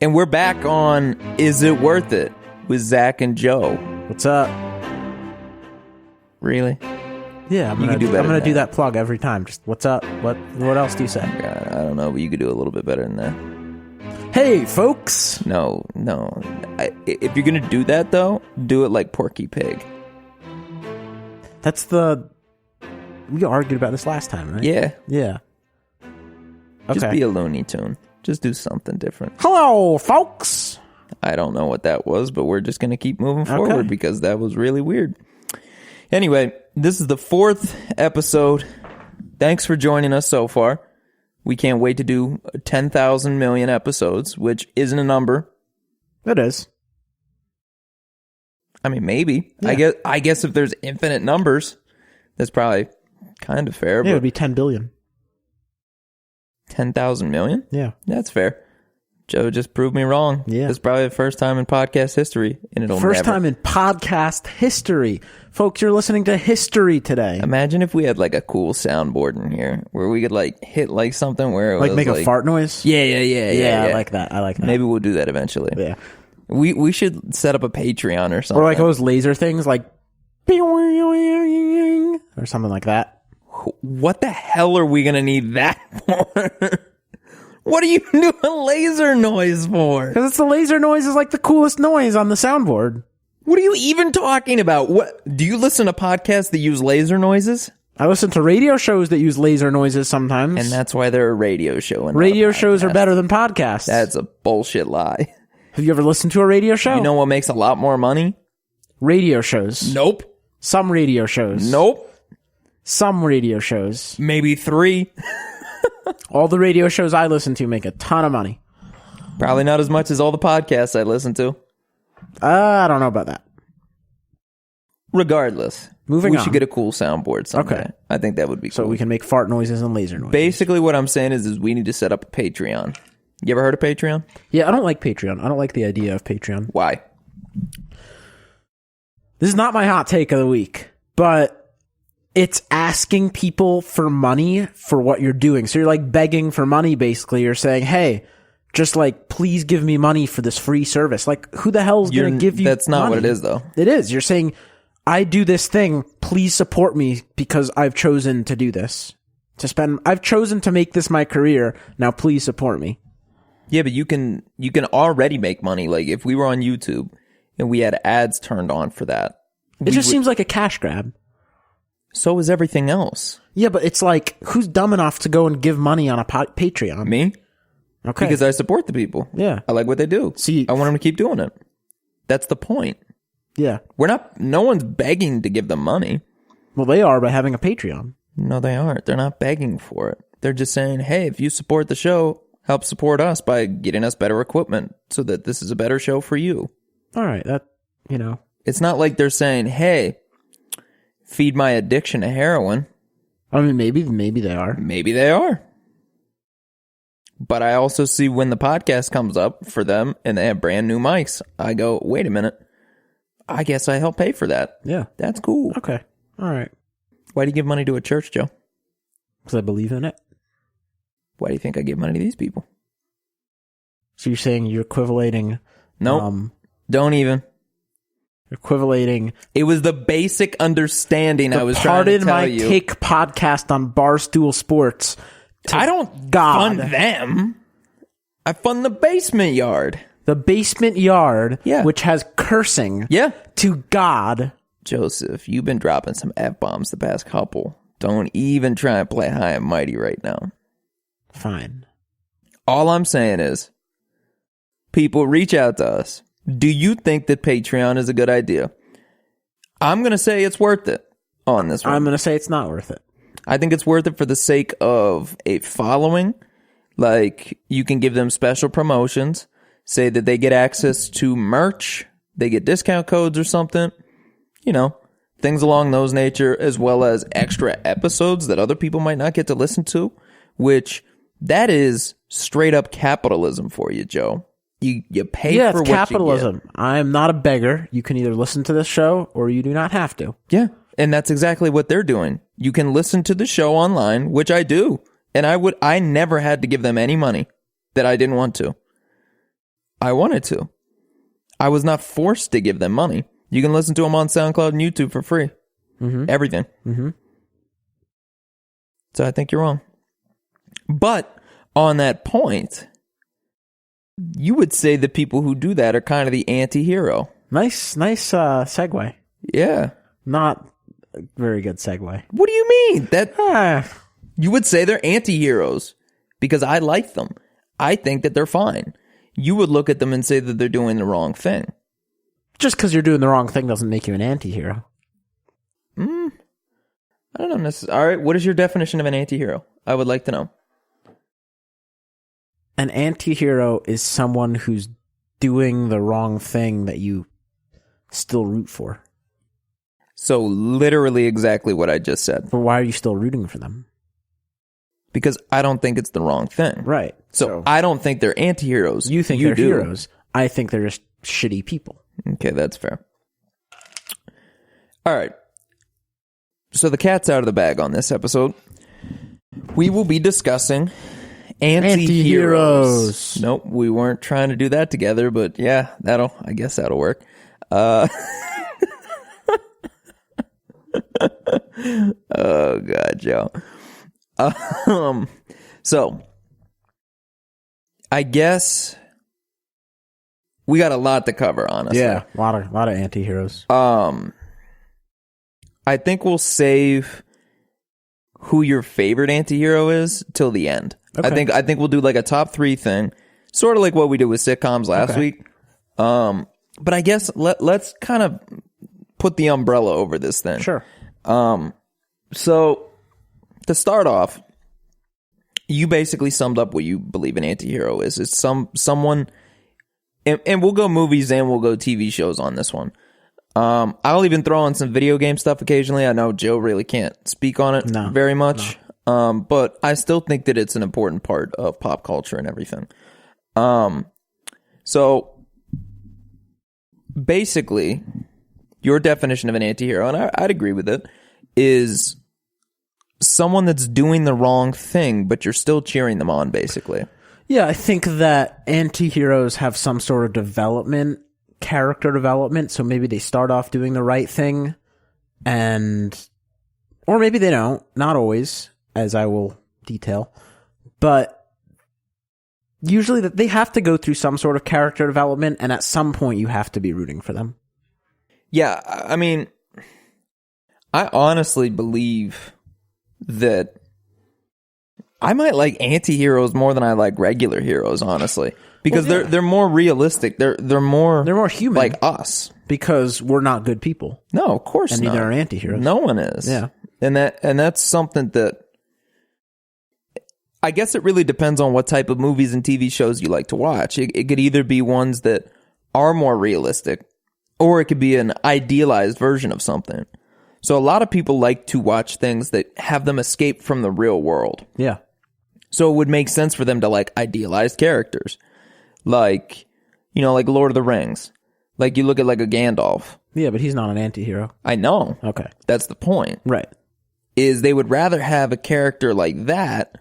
And we're back on Is It Worth It with Zach and Joe. What's up? Really? Yeah, I'm gonna do that plug every time. Just what's up? What else do you say? I don't know, but you could do a little bit better than that. Hey, folks. No. If you're gonna do that though, do it like Porky Pig. We argued about this last time, right? Yeah. Okay. Just be a Looney Tune. Just do something different. Hello, folks. I don't know what that was, but we're just going to keep moving forward because that was really weird. Anyway, this is the 4th episode. Thanks for joining us so far. We can't wait to do 10,000 million episodes, which isn't a number. It is. I mean, maybe. Yeah. I guess if there's infinite numbers, that's probably kind of fair. Yeah, it would be 10 billion. 10,000 million? Yeah. That's fair. Joe just proved me wrong. Yeah. It's probably the first time in podcast history. And First time in podcast history. Folks, you're listening to history today. Imagine if we had like a cool soundboard in here where we could like hit like something where it like was make a fart noise? Yeah. I like that. Maybe we'll do that eventually. Yeah. We should set up a Patreon or something. Or like those laser things like or something like that. What the hell are we going to need that for? What are you doing laser noise for? Because it's the laser noise is like the coolest noise on the soundboard. What are you even talking about? What do you listen to podcasts that use laser noises? I listen to radio shows that use laser noises sometimes. And that's why they're a radio show. And radio shows are better than podcasts. That's a bullshit lie. Have you ever listened to a radio show? You know what makes a lot more money? Radio shows. Nope. Some radio shows. Nope. Some radio shows. Maybe 3. All the radio shows I listen to make a ton of money. Probably not as much as all the podcasts I listen to. I don't know about that. Regardless. Moving on. We should get a cool soundboard someday. Okay. I think that would be cool. So we can make fart noises and laser noises. Basically what I'm saying is we need to set up a Patreon. You ever heard of Patreon? Yeah, I don't like Patreon. I don't like the idea of Patreon. Why? This is not my hot take of the week, but it's asking people for money for what you're doing. So you're like begging for money, basically. You're saying, hey, just like, please give me money for this free service. Like, who the hell is going to give you That's not money? what it is, though. It is. You're saying, I do this thing. Please support me because I've chosen to do this. I've chosen to make this my career. Now, please support me. Yeah, but you can already make money. Like, if we were on YouTube and we had ads turned on for that. It just seems like a cash grab. So is everything else. Yeah, but it's like, who's dumb enough to go and give money on a Patreon? Me? Okay. Because I support the people. Yeah. I like what they do. See, I want them to keep doing it. That's the point. Yeah. No one's begging to give them money. Well, they are by having a Patreon. No, they aren't. They're not begging for it. They're just saying, hey, if you support the show, help support us by getting us better equipment so that this is a better show for you. All right. It's not like they're saying, hey, feed my addiction to heroin. I mean, maybe they are. Maybe they are. But I also see when the podcast comes up for them and they have brand new mics, I go, wait a minute. I guess I help pay for that. Yeah. That's cool. Okay. All right. Why do you give money to a church, Joe? Because I believe in it. Why do you think I give money to these people? So you're saying you're equivalating... Nope. Don't even. Equivalating... It was the basic understanding I was trying to tell you. Pardon my take podcast on Barstool Sports. I don't fund them. I fund the basement yard. The basement yard, yeah. Which has cursing to God. Joseph, you've been dropping some F-bombs the past couple. Don't even try and play high and mighty right now. Fine. All I'm saying is, people reach out to us. Do you think that Patreon is a good idea? I'm going to say it's worth it on this one. I'm going to say it's not worth it. I think it's worth it for the sake of a following. Like, you can give them special promotions. Say that they get access to merch. They get discount codes or something. You know, things along those nature, as well as extra episodes that other people might not get to listen to, which that is straight up capitalism for you, Joe. You pay for what capitalism. you get. I am not a beggar. You can either listen to this show or you do not have to. Yeah, and that's exactly what they're doing. You can listen to the show online, which I do, and I never had to give them any money that I didn't want to. I wanted to. I was not forced to give them money. You can listen to them on SoundCloud and YouTube for free. Everything. So I think you're wrong. But on that point, you would say the people who do that are kind of the anti-hero. Nice segue. Yeah. Not a very good segue. What do you mean? You would say they're anti-heroes because I like them. I think that they're fine. You would look at them and say that they're doing the wrong thing. Just because you're doing the wrong thing doesn't make you an anti-hero. I don't know necessarily. All right, what is your definition of an anti-hero? I would like to know. An anti-hero is someone who's doing the wrong thing that you still root for. So literally exactly what I just said. But why are you still rooting for them? Because I don't think it's the wrong thing. Right. So I don't think they're anti-heroes. You think they're heroes. I think they're just shitty people. Okay, that's fair. All right. So the cat's out of the bag on this episode. We will be discussing anti-heroes. Nope, we weren't trying to do that together, but yeah, I guess that'll work. Oh God, Joe. So I guess we got a lot to cover, honestly. Yeah, a lot of anti-heroes. I think we'll save who your favorite anti-hero is till the end. Okay. I think we'll do like a top 3 thing, sort of like what we did with sitcoms last week. But I guess let's kind of put the umbrella over this thing. Sure. So to start off, you basically summed up what you believe an anti-hero is. It's someone, and we'll go movies and we'll go TV shows on this one. I'll even throw in some video game stuff occasionally. I know Joe really can't speak on it very much. No. But I still think that it's an important part of pop culture and everything. So basically, your definition of an anti-hero, and I'd agree with it, is someone that's doing the wrong thing, but you're still cheering them on, basically. Yeah, I think that anti-heroes have some sort of character development, so maybe they start off doing the right thing, or maybe they don't, not always, as I will detail, but usually they have to go through some sort of character development, and at some point you have to be rooting for them. Yeah, I mean, I honestly believe that I might like anti-heroes more than I like regular heroes, honestly. Because they're more realistic. They're more human, like us. Because we're not good people. No, of course not. And neither are anti-heroes. No one is. Yeah. And that's something that I guess it really depends on what type of movies and TV shows you like to watch. It could either be ones that are more realistic, or it could be an idealized version of something. So a lot of people like to watch things that have them escape from the real world. Yeah. So it would make sense for them to like idealized characters. Like, like Lord of the Rings. Like you look at like a Gandalf. Yeah, but he's not an anti-hero. I know. Okay. That's the point. Right. Is they would rather have a character like that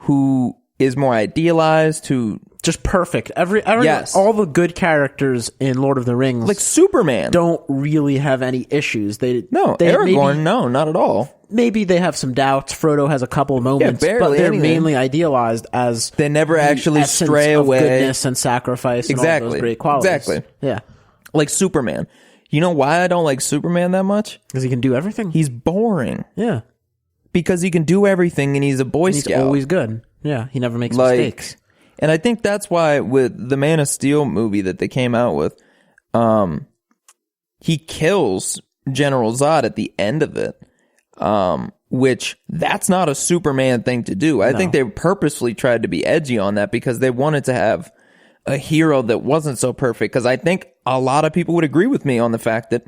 who is more idealized, who just perfect. Yes. All the good characters in Lord of the Rings, like Superman, don't really have any issues. Aragorn, no, not at all. Maybe they have some doubts. Frodo has a couple of moments, but they're mainly idealized as they never actually stray away. Goodness and sacrifice, and all those great qualities. Exactly. Yeah, like Superman. You know why I don't like Superman that much? Because he can do everything. He's boring. Yeah, because he can do everything, and he's a Boy Scout. He's always good. Yeah, he never makes mistakes. And I think that's why with the Man of Steel movie that they came out with, he kills General Zod at the end of it, which that's not a Superman thing to do. I think they purposely tried to be edgy on that because they wanted to have a hero that wasn't so perfect. Because I think a lot of people would agree with me on the fact that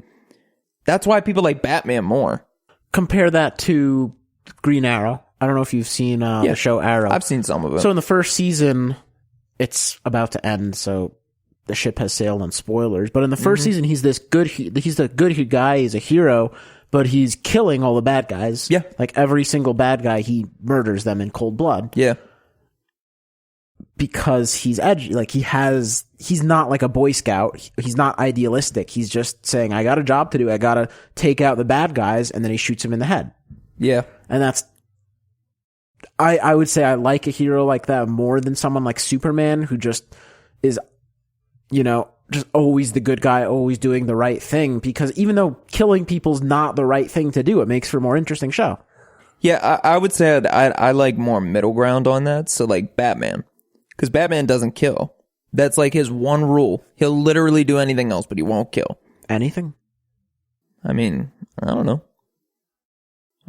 that's why people like Batman more. Compare that to Green Arrow. I don't know if you've seen the show Arrow. I've seen some of it. So in the first season, it's about to end, so the ship has sailed on spoilers. But in the first season, he's the good guy. He's a hero, but he's killing all the bad guys. Yeah. Like every single bad guy, he murders them in cold blood. Yeah. because he's edgy. Like he's not like a Boy Scout. He's not idealistic. He's just saying, I got a job to do. I got to take out the bad guys. And then he shoots him in the head. Yeah. And that's, I would say I like a hero like that more than someone like Superman, who just is, just always the good guy, always doing the right thing. Because even though killing people's not the right thing to do, it makes for a more interesting show. Yeah, I would say I like more middle ground on that. So like Batman. Because Batman doesn't kill. That's like his one rule. He'll literally do anything else, but he won't kill. Anything? I mean, I don't know.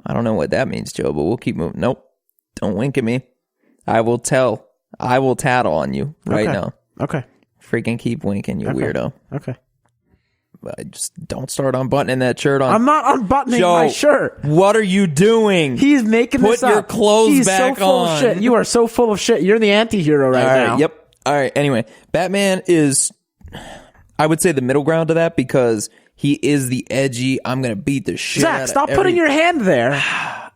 I don't know what that means, Joe, but we'll keep moving. Nope. Don't wink at me. I will tattle on you right now. Okay. Freaking keep winking, you weirdo. Okay. Just don't start unbuttoning that shirt on. I'm not unbuttoning Joe, my shirt. What are you doing? He's making this up. Put your clothes He's back so full on. of shit. You are so full of shit. You're the anti-hero right now. Yep. All right. Anyway, Batman is, I would say, the middle ground to that, because he is the edgy, I'm going to beat the shit out Zach, of stop putting your hand there.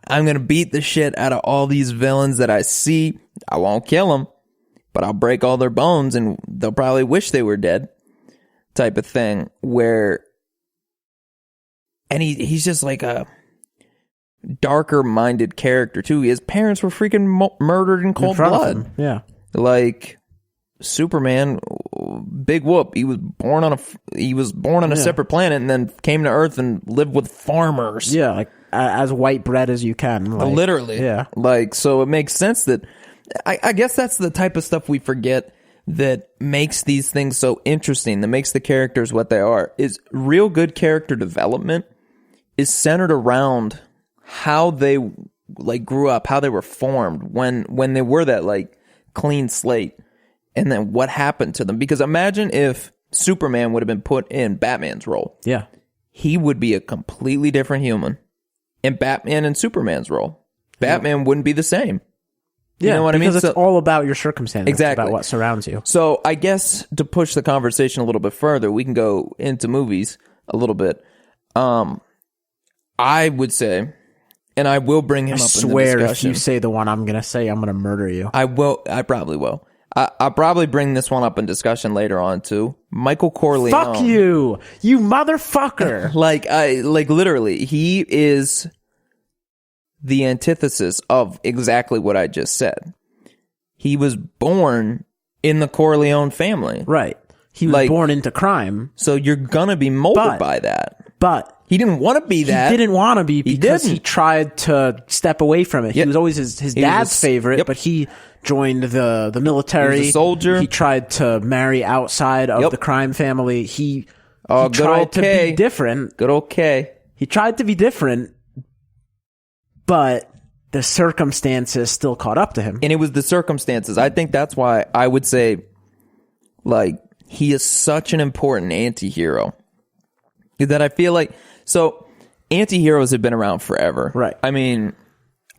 I'm going to beat the shit out of all these villains that I see. I won't kill them, but I'll break all their bones and they'll probably wish they were dead, type of thing. And he's just like a darker minded character too. His parents were freaking murdered in cold blood. Yeah. Like Superman, big whoop. He was born on a separate planet and then came to Earth and lived with farmers. Yeah, like as white bread as you can. Like, literally. Yeah. Like, so it makes sense that I guess that's the type of stuff we forget that makes these things so interesting, that makes the characters what they are, is real good character development is centered around how they like grew up, how they were formed when they were that like clean slate, and then what happened to them. Because imagine if Superman would have been put in Batman's role. Yeah. He would be a completely different human. In Batman and Superman's role, Batman wouldn't be the same. You know what I mean? Because it's all about your circumstances. Exactly. It's about what surrounds you. So I guess to push the conversation a little bit further, we can go into movies a little bit. I would say, and I will bring him up in the discussion. I swear, if you say the one I'm going to say, I'm going to murder you. I will. I probably will. I'll probably bring this one up in discussion later on too. Michael Corleone. Fuck you, you motherfucker. like literally, he is the antithesis of exactly what I just said. He was born in the Corleone family. Right. He was born into crime. So you're going to be molded by that. But he didn't want to be that. He didn't want to be because he tried to step away from it. Yep. He was always his dad's favorite, but he joined the military. He was a soldier. He tried to marry outside of the crime family. He tried to be different. Good old K. He tried to be different, but the circumstances still caught up to him. And it was the circumstances. I think that's why I would say, like, he is such an important anti-hero. That I feel like, so anti-heroes have been around forever. Right. I mean,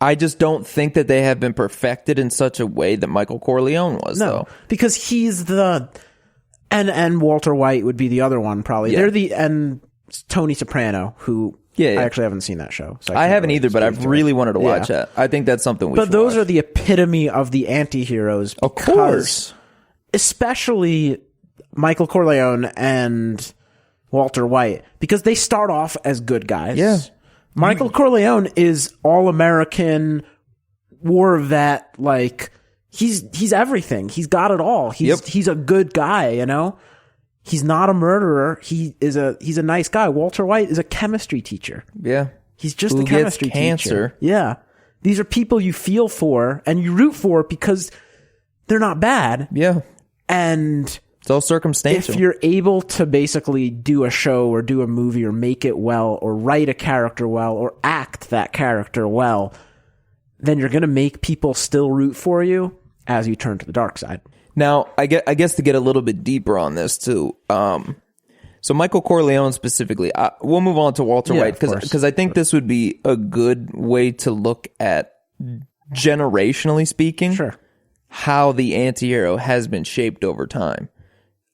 I just don't think that they have been perfected in such a way that Michael Corleone was, though. Because he's and Walter White would be the other one, probably. Yeah. And Tony Soprano, who I actually haven't seen that show. So I haven't either, but I've really wanted to watch that. I think that's something we should watch. But those are the epitome of the anti-heroes. Of course. Especially Michael Corleone and Walter White, because they start off as good guys. Yeah. Michael Corleone is all-American, war vet, like, he's everything. He's got it all. He's a good guy, you know? He's not a murderer. He's a nice guy. Walter White is a chemistry teacher. Yeah. He's just a chemistry teacher. Yeah. These are people you feel for and you root for because they're not bad. Yeah. And it's all circumstantial. If you're able to basically do a show or do a movie or make it well or write a character well or act that character well, then you're going to make people still root for you as you turn to the dark side. Now, I guess to get a little bit deeper on this too. So Michael Corleone specifically, we'll move on to Walter White because I think this would be a good way to look at, generationally speaking, how the anti-hero has been shaped over time.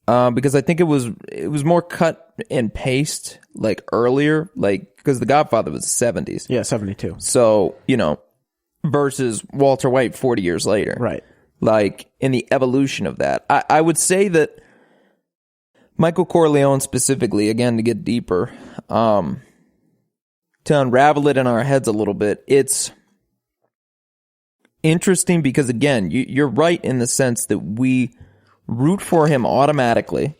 Because I think it was more cut and paste like earlier, like because the Godfather was the 70s. Yeah, 72. So, versus Walter White 40 years later. Right. like in the evolution of that. I would say that Michael Corleone specifically, again, to get deeper, to unravel it in our heads a little bit, it's interesting because, again, you're right in the sense that we root for him automatically,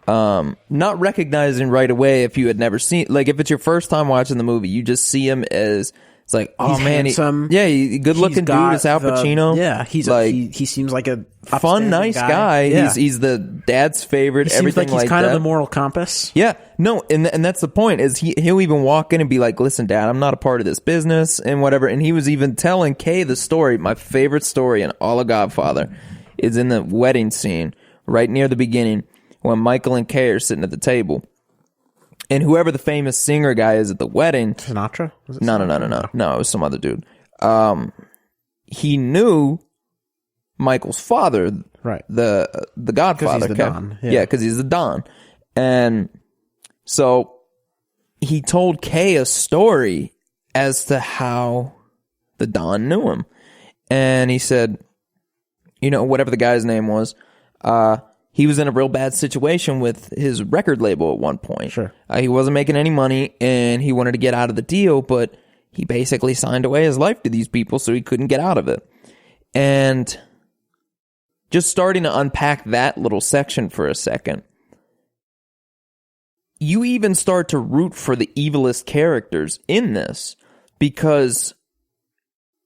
not recognizing right away if you had never seen, like if it's your first time watching the movie, you just see him as, it's like, oh He's man, handsome. good looking dude. It's Al Pacino. He's like, he seems like a fun, nice guy. Yeah. He's the dad's favorite. He seems everything like he's kind that. of the moral compass. Yeah, no, and that's the point. Is he'll even walk in and be like, "Listen, Dad, I'm not a part of this business and whatever." And he was even telling Kay the story. My favorite story in all of Godfather is in the wedding scene right near the beginning when Michael and Kay are sitting at the table. And whoever the famous singer guy is at the wedding... Sinatra? No. No, it was some other dude. He knew Michael's father, right? The Godfather. Because he's the Don. Yeah, because he's the Don. And so he told Kay a story as to how the Don knew him. And he said, whatever the guy's name was... he was in a real bad situation with his record label at one point. Sure. He wasn't making any money, and he wanted to get out of the deal, but he basically signed away his life to these people, so he couldn't get out of it. And just starting to unpack that little section for a second, you even start to root for the evilest characters in this, because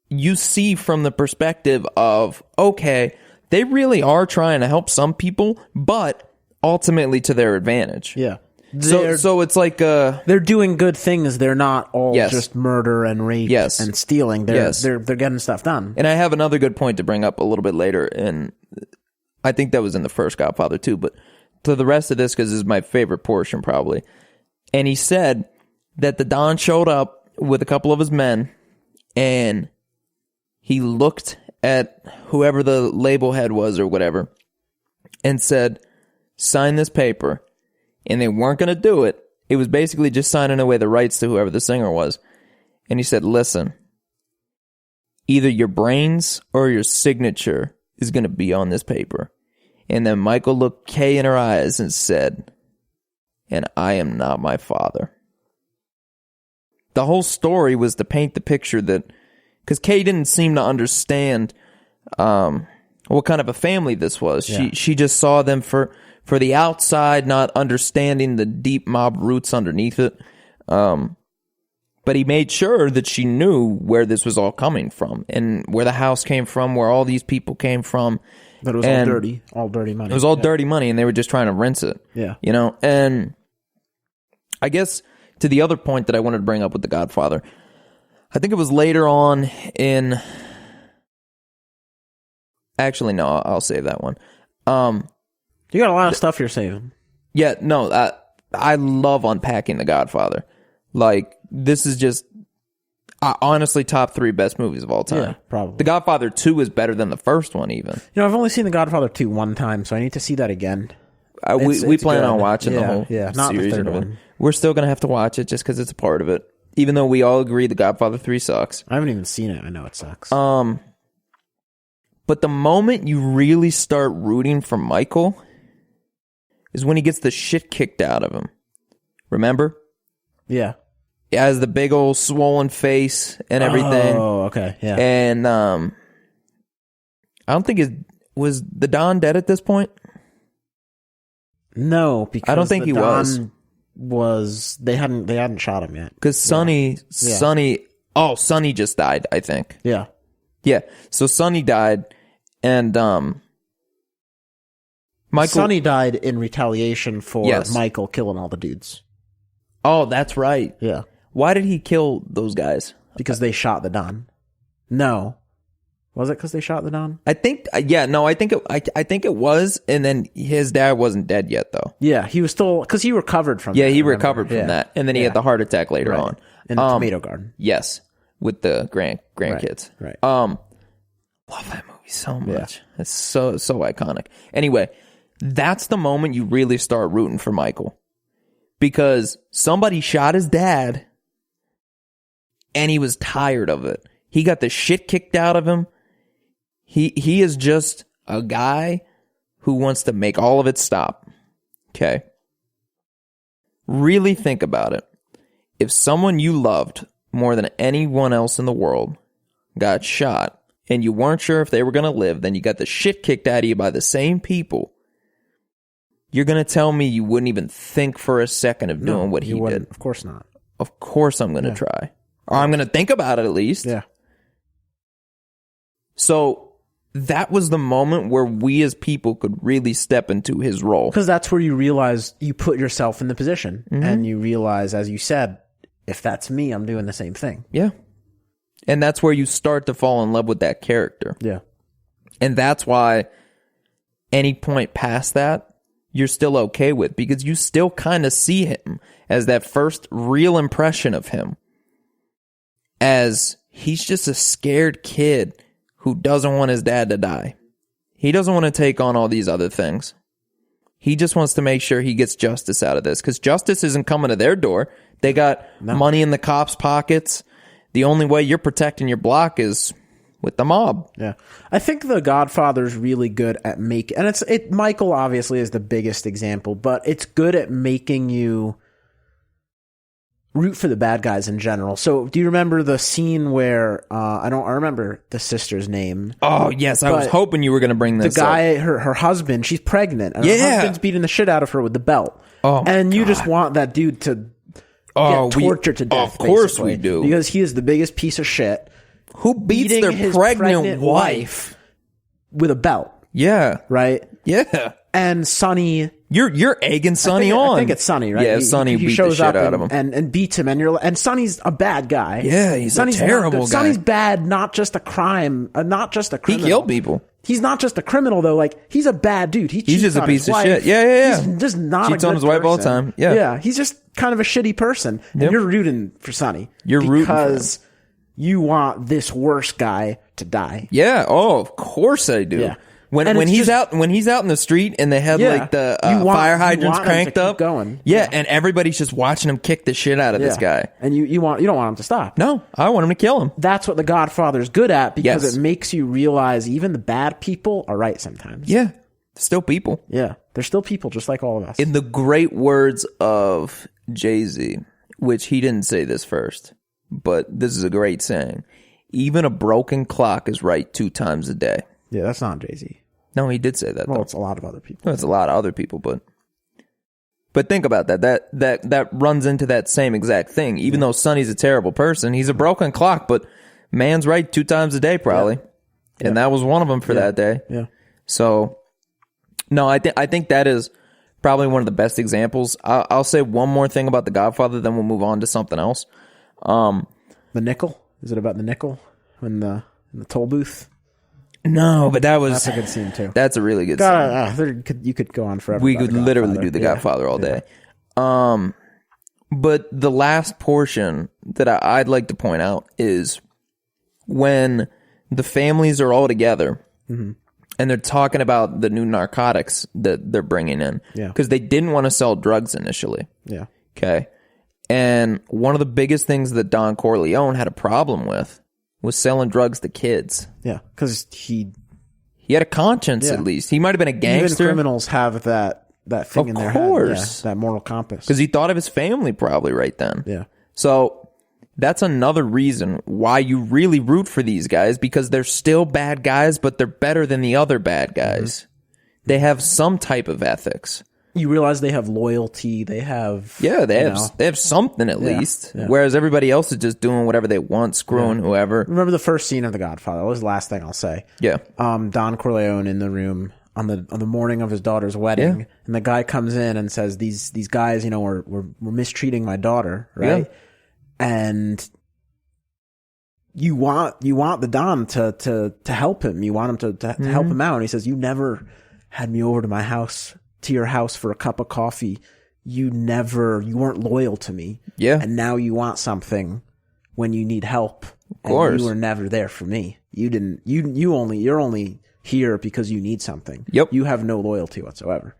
you see from the perspective of, okay, they really are trying to help some people, but ultimately to their advantage. Yeah. So it's like they're doing good things. They're not all Yes. just murder and rape Yes. and stealing. They're getting stuff done. And I have another good point to bring up a little bit later, and I think that was in the first Godfather too, but to the rest of this, because this is my favorite portion probably. And he said that the Don showed up with a couple of his men, and he looked at whoever the label head was or whatever and said, sign this paper. And they weren't going to do it. It was basically just signing away the rights to whoever the singer was. And he said, listen, either your brains or your signature is going to be on this paper. And then Michael looked Kay in her eyes and said, and I am not my father. The whole story was to paint the picture that, because Kay didn't seem to understand what kind of a family this was. Yeah. She just saw them for the outside, not understanding the deep mob roots underneath it. But he made sure that she knew where this was all coming from and where the house came from, where all these people came from. But it was all dirty money. It was all dirty money, and they were just trying to rinse it. Yeah. And I guess to the other point that I wanted to bring up with The Godfather, I think it was later on in... Actually, no, I'll save that one. You got a lot of stuff you're saving. Yeah, no, I love unpacking The Godfather. Like, this is just, honestly, top 3 best movies of all time. Yeah, probably. The Godfather 2 is better than the first one, even. I've only seen The Godfather 2 one time, so I need to see that again. We plan good. on watching the whole not series. the third of it. one. We're still going to have to watch it just because it's a part of it. Even though we all agree The Godfather 3 sucks. I haven't even seen it. I know it sucks. But the moment you really start rooting for Michael is when he gets the shit kicked out of him. Remember? Yeah. He has the big old swollen face and everything. Oh, okay. Yeah. And I don't think was the Don dead at this point? No, because I don't think he Don was they hadn't shot him yet. Because Sonny just died, I think. Yeah. Yeah. So Sonny died, and Michael. Sonny died in retaliation for Yes. Michael killing all the dudes. Oh, that's right. Yeah. Why did he kill those guys? Because they shot the Don. No. Was it because they shot the Don? I think, I think it was, and then his dad wasn't dead yet, though. Yeah, he was still, because he recovered from Yeah, that, he remember? recovered from Yeah. that, and then he had the heart attack later Right. on. In the tomato garden. Yes, with the grandkids. Right. Love that movie so much. Yeah. It's so iconic. Anyway, that's the moment you really start rooting for Michael, because somebody shot his dad, and he was tired of it. He got the shit kicked out of him. He is just a guy who wants to make all of it stop. Okay. Really think about it. If someone you loved more than anyone else in the world got shot and you weren't sure if they were going to live, then you got the shit kicked out of you by the same people, you're going to tell me you wouldn't even think for a second of doing what he did? Of course not. Of course I'm going to try. Or I'm going to think about it at least. Yeah. So that was the moment where we as people could really step into his role. Because that's where you realize you put yourself in the position. And you realize, as you said, if that's me, I'm doing the same thing. Yeah. And that's where you start to fall in love with that character. Yeah. And that's why any point past that, you're still okay with, because you still kind of see him as that first real impression of him as he's just a scared kid who doesn't want his dad to die. He doesn't want to take on all these other things. He just wants to make sure he gets justice out of this, because justice isn't coming to their door. They got money in the cops' pockets. The only way you're protecting your block is with the mob. Yeah. I think The Godfather's really good at making, and Michael obviously is the biggest example, but it's good at making you root for the bad guys in general. So do you remember the scene where, I remember the sister's name. Oh, yes. I was hoping you were going to bring this up. The guy, up. her husband, she's pregnant, and her husband's beating the shit out of her with the belt. Oh, and you just want that dude to get tortured to death. Of course we do. Because he is the biggest piece of shit. Who beats their pregnant wife with a belt? Yeah. Right? Yeah. And Sonny... You're egging Sonny on. I think it's Sonny, right? Yeah, Sonny beat the shit out of him. And beats him, and Sonny's a bad guy. Yeah, he's a terrible guy. Sonny's bad, not just a criminal. He killed people. He's not just a criminal, though. Like, he's a bad dude. He's just a piece of shit. Yeah. He's just not cheats a good on his wife all the time. Yeah. Yeah, he's just kind of a shitty person. And you're rooting for Sonny. You're rooting for him. Because you want this worst guy to die. Yeah. Oh, of course I do. Yeah. When he's out in the street and they have like the fire hydrants cranked up, going. Yeah, and everybody's just watching him kick the shit out of this guy. And you don't want him to stop. No, I want him to kill him. That's what The Godfather's good at, because it makes you realize even the bad people are right sometimes. Yeah, still people. Yeah, they're still people just like all of us. In the great words of Jay-Z, which he didn't say this first, but this is a great saying: even a broken clock is right 2 times a day. Yeah, that's not Jay-Z. No, he did say that. Well, though. It's a lot of other people. Well, it's a lot of other people, but think about that. That runs into that same exact thing. Even though Sonny's a terrible person, he's a broken clock, but man's right 2 times a day probably, and that was one of them for that day. Yeah. So, no, I think that is probably one of the best examples. I'll say one more thing about The Godfather, then we'll move on to something else. The nickel? Is it about the nickel in the toll booth? No, but that's a good scene too. That's a really good scene. You could go on forever. We could literally do The Godfather all day. But the last portion that I'd like to point out is when the families are all together and they're talking about the new narcotics that they're bringing in. Yeah. Because they didn't want to sell drugs initially. Yeah. Okay. And one of the biggest things that Don Corleone had a problem with was selling drugs to kids. Yeah, because he had a conscience at least. He might have been a gangster. Even criminals have that thing in their head. Of course. That moral compass. Because he thought of his family probably right then. Yeah. So that's another reason why you really root for these guys, because they're still bad guys, but they're better than the other bad guys. They have some type of ethics. You realize they have loyalty. They have... Yeah, they have something at least. Yeah. Whereas everybody else is just doing whatever they want, screwing whoever. Remember the first scene of The Godfather? That was the last thing I'll say. Yeah. Don Corleone in the room on the morning of his daughter's wedding, and the guy comes in and says, "These guys, were mistreating my daughter, right?" Yeah. And you want the Don to help him. You want him to help him out. And he says, "You never had me over to your house for a cup of coffee. You weren't loyal to me. Yeah. And now you want something when you need help. Of course. And you were never there for me. You're only here because you need something. Yep. You have no loyalty whatsoever."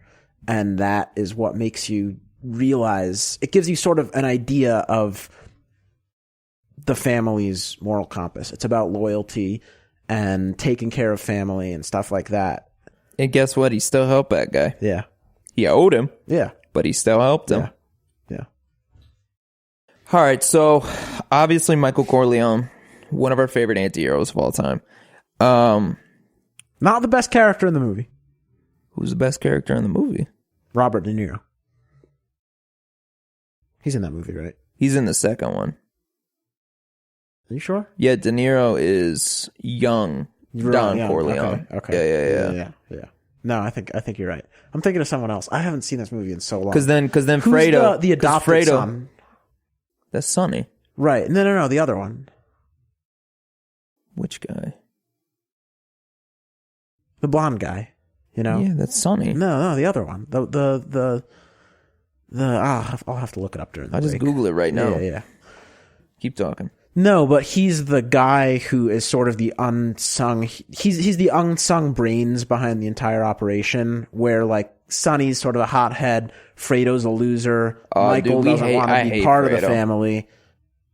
And that is what makes you realize, it gives you sort of an idea of the family's moral compass. It's about loyalty and taking care of family and stuff like that. And guess what? He still helped that guy. Yeah. He owed him. Yeah. But he still helped him. Yeah. All right. So obviously Michael Corleone, one of our favorite anti-heroes of all time. Not the best character in the movie. Who's the best character in the movie? Robert De Niro. He's in that movie, right? He's in the second one. Are you sure? Yeah, De Niro is young Don Corleone. Okay. Yeah. No, I think you're right. I'm thinking of someone else. I haven't seen this movie in so long. Because then Who's Fredo, the adopted son? That's Sonny. Right. No, the other one. Which guy? The blonde guy. You know? Yeah, that's Sonny. No, the other one. I'll have to look it up during the break. I'll just Google it right now. Yeah. Keep talking. No, but he's the guy who is sort of the unsung. He's the unsung brains behind the entire operation. Where like Sonny's sort of a hothead, Fredo's a loser, Michael doesn't want to be part of the family,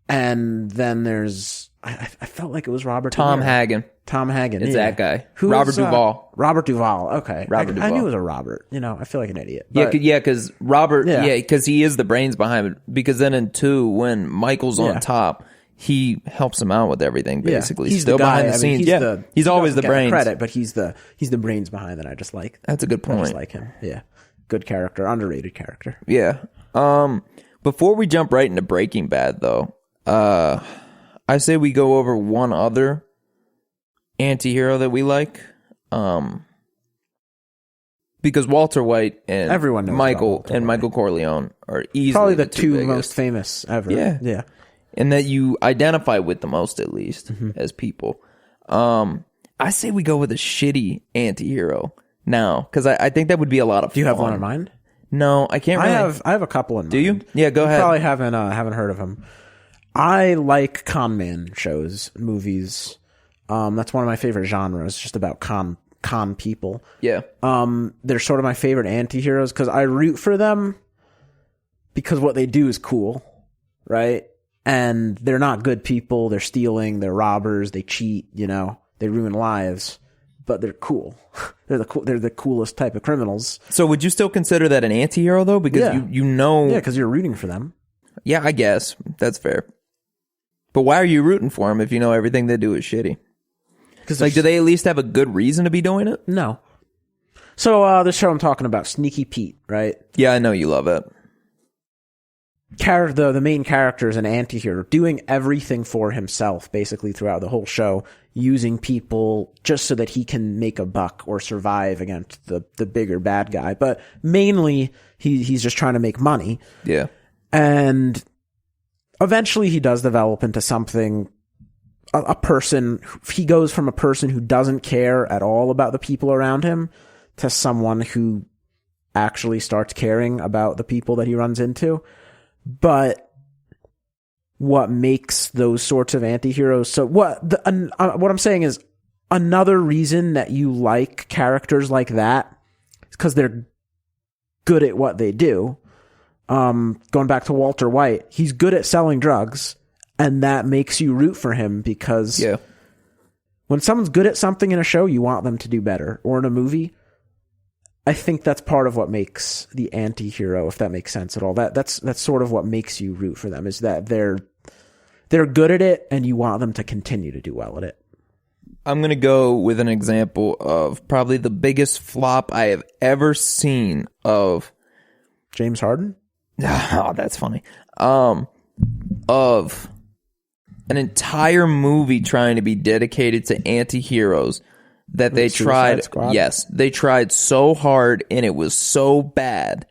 and then there's I felt like it was Robert Tom Hagen. It's that guy. Robert Duvall. Robert Duvall. Okay, Duvall. I knew it was a Robert. You know, I feel like an idiot. But, because Robert. Yeah, because he is the brains behind it. Because then in 2, when Michael's on top, he helps him out with everything. Basically, he's still the guy, behind the scenes. He's always the brains. Credit, but he's the brains behind it. I just like. That's a good point. I just like him. Yeah, good character, underrated character. Yeah. Before we jump right into Breaking Bad, though, I say we go over one other anti-hero that we like. Because Walter White and everyone knows Michael Corleone are easily probably the two biggest. most famous ever. Yeah. And that you identify with the most, at least, as people. I say we go with a shitty anti-hero now, because I think that would be a lot of fun. Do you have one in mind? No, I can't really. I have a couple in mind. Do you? Yeah, go ahead. You probably haven't heard of him. I like con man shows, movies. That's one of my favorite genres, just about con people. Yeah. They're sort of my favorite anti-heroes because I root for them because what they do is cool, right? And they're not good people. They're stealing. They're robbers. They cheat. You know, they ruin lives. But they're cool. They're the coolest type of criminals. So would you still consider that an anti-hero though? Because you know, because you're rooting for them. Yeah, I guess that's fair. But why are you rooting for them if you know everything they do is shitty? Because do they at least have a good reason to be doing it? No. So the show I'm talking about, Sneaky Pete, right? Yeah, I know you love it. The main character is an anti-hero, doing everything for himself, basically throughout the whole show, using people just so that he can make a buck or survive against the bigger bad guy. But mainly, he's just trying to make money. Yeah. And eventually he does develop into something, a person. He goes from a person who doesn't care at all about the people around him to someone who actually starts caring about the people that he runs into. But what makes those sorts of anti-heroes what I'm saying is another reason that you like characters like that is because they're good at what they do. Going back to Walter White, he's good at selling drugs, and that makes you root for him because when someone's good at something in a show, you want them to do better. Or in a movie, I think that's part of what makes the anti-hero, if that makes sense at all. That's sort of what makes you root for them, is that they're good at it, and you want them to continue to do well at it. I'm going to go with an example of probably the biggest flop I have ever seen of... James Harden? Oh, that's funny. Of an entire movie trying to be dedicated to anti-heroes that they tried. Yes, they tried so hard and it was so bad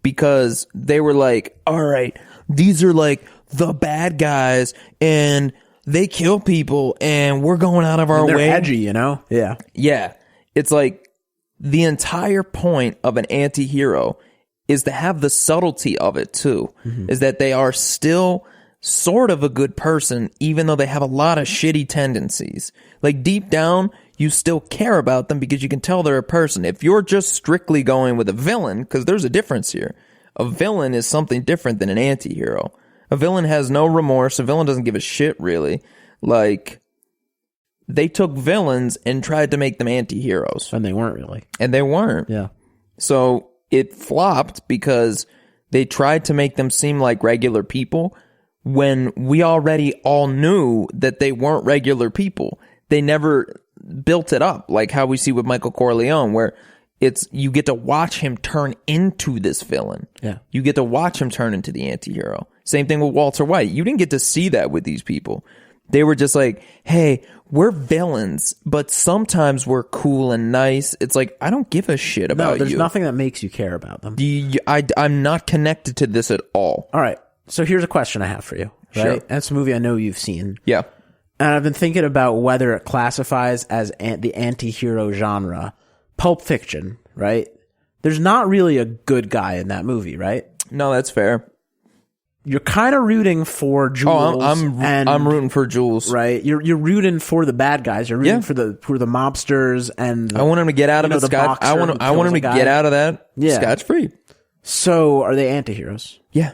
because they were like, all right, these are like the bad guys and they kill people and we're going out of our way. They're edgy, you know? Yeah. Yeah. It's like the entire point of an anti-hero is to have the subtlety of it too, is that they are still sort of a good person, even though they have a lot of shitty tendencies. Like deep down, you still care about them because you can tell they're a person. If you're just strictly going with a villain, because there's a difference here. A villain is something different than an anti-hero. A villain has no remorse. A villain doesn't give a shit, really. Like, they took villains and tried to make them anti-heroes. And they weren't really. And they weren't. Yeah. So it flopped because they tried to make them seem like regular people when we already all knew that they weren't regular people. They never built it up like how we see with Michael Corleone, where it's you get to watch him turn into this villain. Yeah. You get to watch him turn into the anti-hero. Same thing with Walter White. You didn't get to see that with these people. They were just like, hey, we're villains, but sometimes we're cool and nice. It's like, I don't give a shit about you. No, there's nothing that makes you care about them. I'm not connected to this at all. All right. So here's a question I have for you. Right? Sure. That's a movie I know you've seen. Yeah. And I've been thinking about whether it classifies as the anti-hero genre. Pulp Fiction, right? There's not really a good guy in that movie, right? No, that's fair. You're kind of rooting for Jules. I'm rooting for Jules. Right? You're rooting for the bad guys. You're rooting for the mobsters and I want him to get out of it scotch. I want him to get out of that scotch free. So are they anti-heroes? Yeah.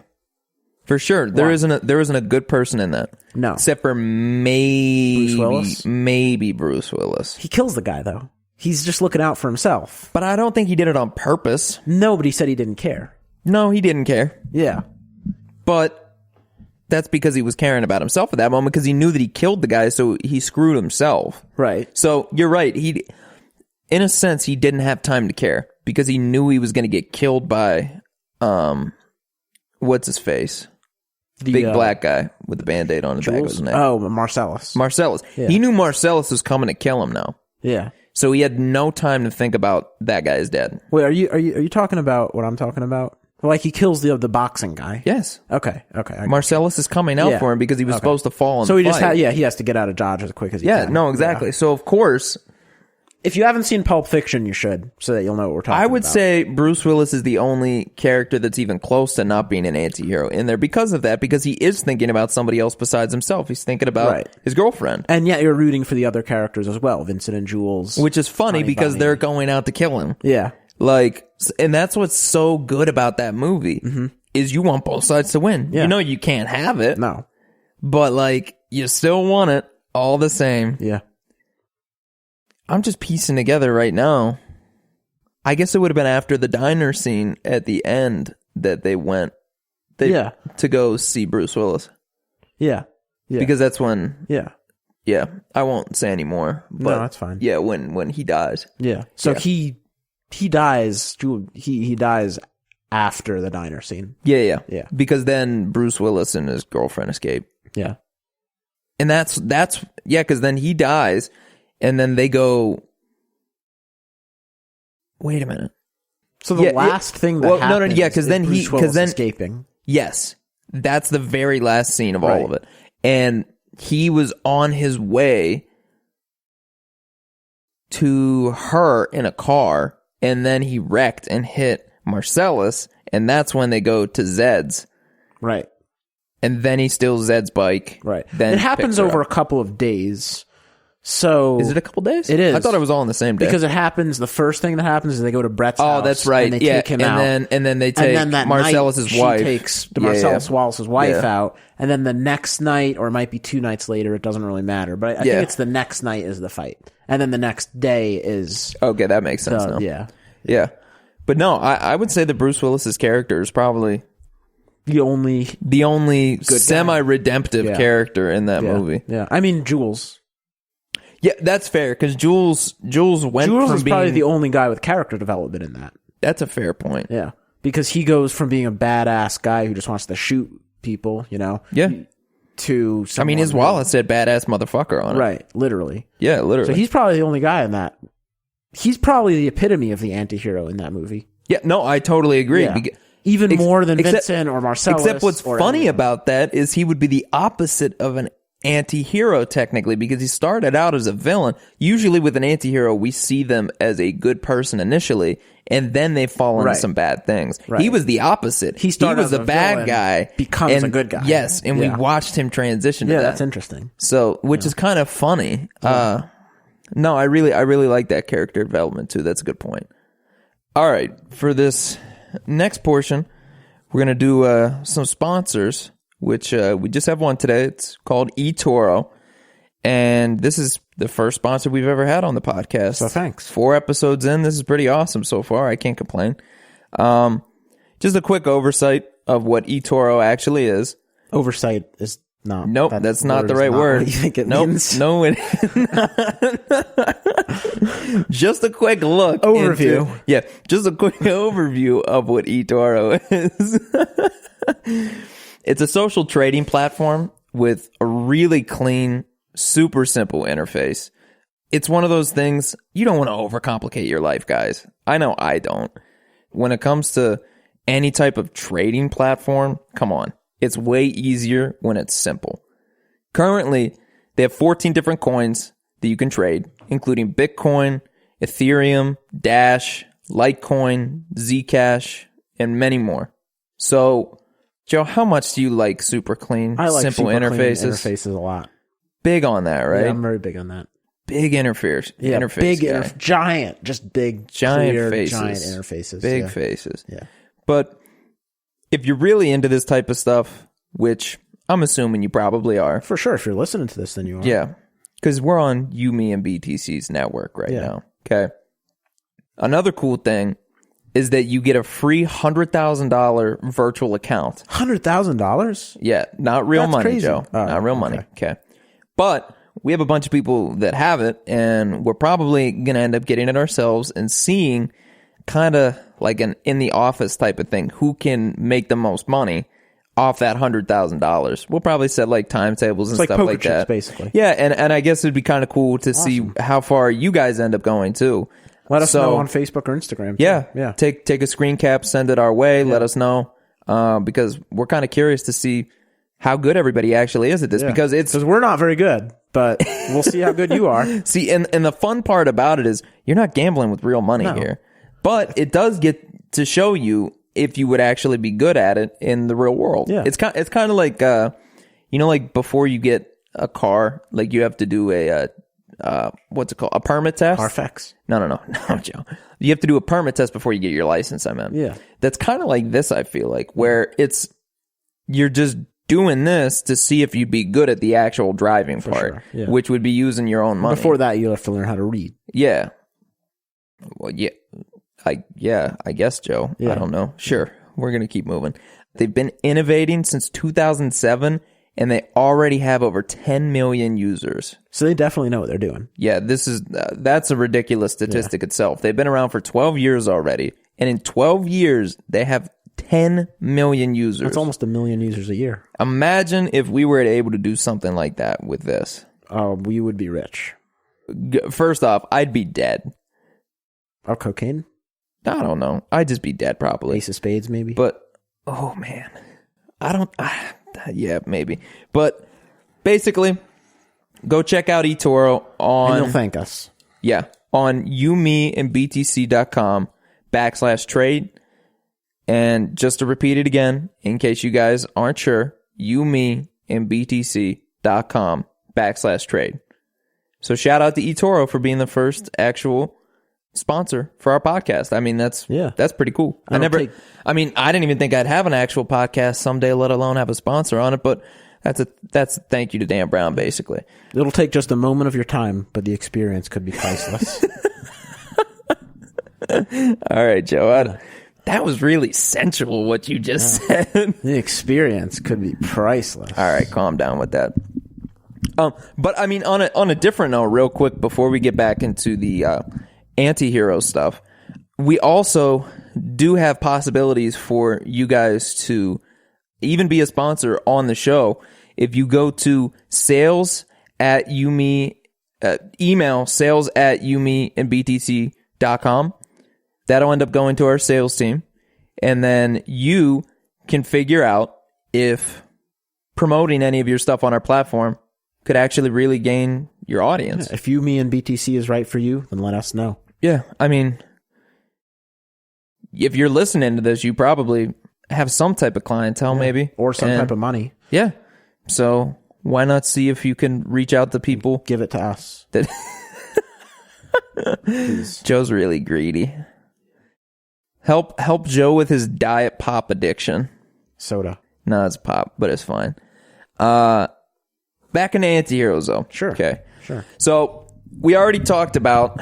For sure. There isn't a good person in that. No. Except for maybe Bruce Bruce Willis. He kills the guy though. He's just looking out for himself. But I don't think he did it on purpose. No, but he said he didn't care. No, he didn't care. Yeah. But that's because he was caring about himself at that moment because he knew that he killed the guy, so he screwed himself. Right. So you're right. In a sense, he didn't have time to care because he knew he was going to get killed by, what's his face? The big black guy with the Band-Aid on his back of his neck. Oh, Marcellus. Yeah. He knew Marcellus was coming to kill him now. Yeah. So he had no time to think about that guy is dead. Wait, are you talking about what I'm talking about? Like he kills the boxing guy. Yes. Okay. Marcellus is coming out for him because he was supposed to fall in so the he fight. he has to get out of Dodge as quick as he can. Yeah, no, exactly. Yeah. So of course, if you haven't seen Pulp Fiction, you should, so that you'll know what we're talking about. I would say Bruce Willis is the only character that's even close to not being an anti-hero in there because of that, because he is thinking about somebody else besides himself. He's thinking about his girlfriend. And yet you're rooting for the other characters as well, Vincent and Jules. Which is funny because they're going out to kill him. Yeah. Like, and that's what's so good about that movie, is you want both sides to win. Yeah. You know you can't have it. No. But, like, you still want it all the same. Yeah. I'm just piecing together right now. I guess it would have been after the diner scene at the end that they went to go see Bruce Willis. Yeah. Yeah. Because that's when... Yeah. Yeah. I won't say any more. But no, that's fine. Yeah, when he dies. Yeah. So he dies... He dies after the diner scene. Yeah. Yeah. Because then Bruce Willis and his girlfriend escape. Yeah. And that's... Yeah, because then he dies... And then they go, wait a minute. So the last thing that happens because then escaping. Yes. That's the very last scene of all of it. And he was on his way to her in a car, and then he wrecked and hit Marcellus, and that's when they go to Zed's. Right. And then he steals Zed's bike. Right. Then it happens over a couple of days. So is it a couple days? It is. I thought it was all on the same day. Because it happens. The first thing that happens is they go to Brett's house. Oh, that's right. And they take him out. And then they take Marcellus's wife. She takes Marcellus Wallace's wife out. And then the next night, or it might be 2 nights later, it doesn't really matter. But I think it's the next night is the fight. And then the next day is... Okay, that makes sense now. Yeah. Yeah. But no, I would say that Bruce Willis's character is probably... The only semi-redemptive character in that movie. Yeah. I mean, Jules... Yeah, that's fair, because Jules went from being... Jules is probably the only guy with character development in that. That's a fair point. Yeah, because he goes from being a badass guy who just wants to shoot people, Yeah. To I mean, his wallet said badass motherfucker on it. Right, literally. Yeah, literally. So he's probably the only guy in that. He's probably the epitome of the anti-hero in that movie. Yeah, no, I totally agree. Yeah. Even more than Vincent or Marcellus. Except what's funny about that is he would be the opposite of an anti-hero technically, because he started out as a villain. Usually with an anti-hero, we see them as a good person initially, and then they fall into some bad things. Right. He was the opposite. He was a bad guy, becomes a good guy. Yes, and we watched him transition to that. Yeah, that's interesting. So, which is kind of funny. No, I really like that character development too. That's a good point. All right, for this next portion, we're going to do some sponsors, which we just have one today. It's called eToro. And this is the first sponsor we've ever had on the podcast. So thanks. 4 episodes in. This is pretty awesome so far. I can't complain. Just a quick oversight of what eToro actually is. Oversight is not. Nope, that's not the right word. What you think it nope, means? No, it just a quick look. Overview. Just a quick overview of what eToro is. It's a social trading platform with a really clean, super simple interface. It's one of those things, you don't want to overcomplicate your life, guys. I know I don't. When it comes to any type of trading platform, come on. It's way easier when it's simple. Currently, they have 14 different coins that you can trade, including Bitcoin, Ethereum, Dash, Litecoin, Zcash, and many more. So, Joe, how much do you like super clean, I like simple super interfaces? Clean interfaces a lot. Big on that, right? Yeah, I'm very big on that. Big interface. Yeah, interface big, guy. giant, just big, Giant clear, faces. giant interfaces. Big yeah. faces. Yeah. But if you're really into this type of stuff, which I'm assuming you probably are. For sure. If you're listening to this, then you are. Yeah. Because we're on YMB and BTC's network right now. Okay. Another cool thing is that you get a free $100,000 virtual account. $100,000? Yeah. Not real That's money, crazy. Joe. Oh, not real money. Okay. But we have a bunch of people that have it, and we're probably going to end up getting it ourselves and seeing kind of like an in the office type of thing. Who can make the most money off that $100,000? We'll probably set like timetables and It's like stuff poker like chips, that. basically. Yeah, and I guess it'd be kind of cool to see how far you guys end up going too. Let us know on Facebook or Instagram. Too. Yeah, Yeah. Take a screen cap, send it our way. Let us know because we're kind of curious to see how good everybody actually is at this. Yeah. Because we're not very good, but we'll see how good you are. See, and the fun part about it is you're not gambling with real money here. But it does get to show you if you would actually be good at it in the real world. Yeah. It's kind of like, like before you get a car, like you have to do a, what's it called? A permit test? Carfax. No, Joe. You have to do a permit test before you get your license, I meant. Yeah. That's kind of like this, I feel like, where you're just doing this to see if you'd be good at the actual driving part, sure. Yeah. which would be using your own money. Before that, you have to learn how to read. Yeah. Well, yeah. I guess, Joe. Yeah. I don't know. Sure. We're going to keep moving. They've been innovating since 2007, and they already have over 10 million users. So they definitely know what they're doing. Yeah, that's a ridiculous statistic itself. They've been around for 12 years already, and in 12 years, they have 10 million users. That's almost 1 million users a year. Imagine if we were able to do something like that with this. We would be rich. First off, I'd be dead. Or cocaine? I don't know. I'd just be dead probably. Ace of spades, maybe? But, oh man. Yeah, maybe. But basically, go check out eToro on... And you'll thank us. Yeah. On youmeandbtc.com/trade. And just to repeat it again, in case you guys aren't sure, youmeandbtc.com/trade. So shout out to eToro for being the first actual sponsor for our podcast. I mean, that's pretty cool. I didn't even think I'd have an actual podcast someday, let alone have a sponsor on it, but that's a thank you to Dan Brown, basically. It'll take just a moment of your time, but the experience could be priceless. All right, Joe. That was really sensual what you just said. The experience could be priceless. All right, calm down with that. But I mean, on a different note, real quick, before we get back into the Antihero stuff, we also do have possibilities for you guys to even be a sponsor on the show. If you go to email sales@yumeandbtc.com, that'll end up going to our sales team, and then you can figure out if promoting any of your stuff on our platform could actually really gain your audience. Yeah, if me and BTC is right for you, then let us know. Yeah, I mean, if you're listening to this, you probably have some type of clientele, maybe. Or some type of money. Yeah. So why not see if you can reach out to people? Give it to us. Joe's really greedy. Help Joe with his diet pop addiction. Soda. No, it's pop, but it's fine. Back into Antiheroes, though. Sure. Okay. Sure. So we already talked about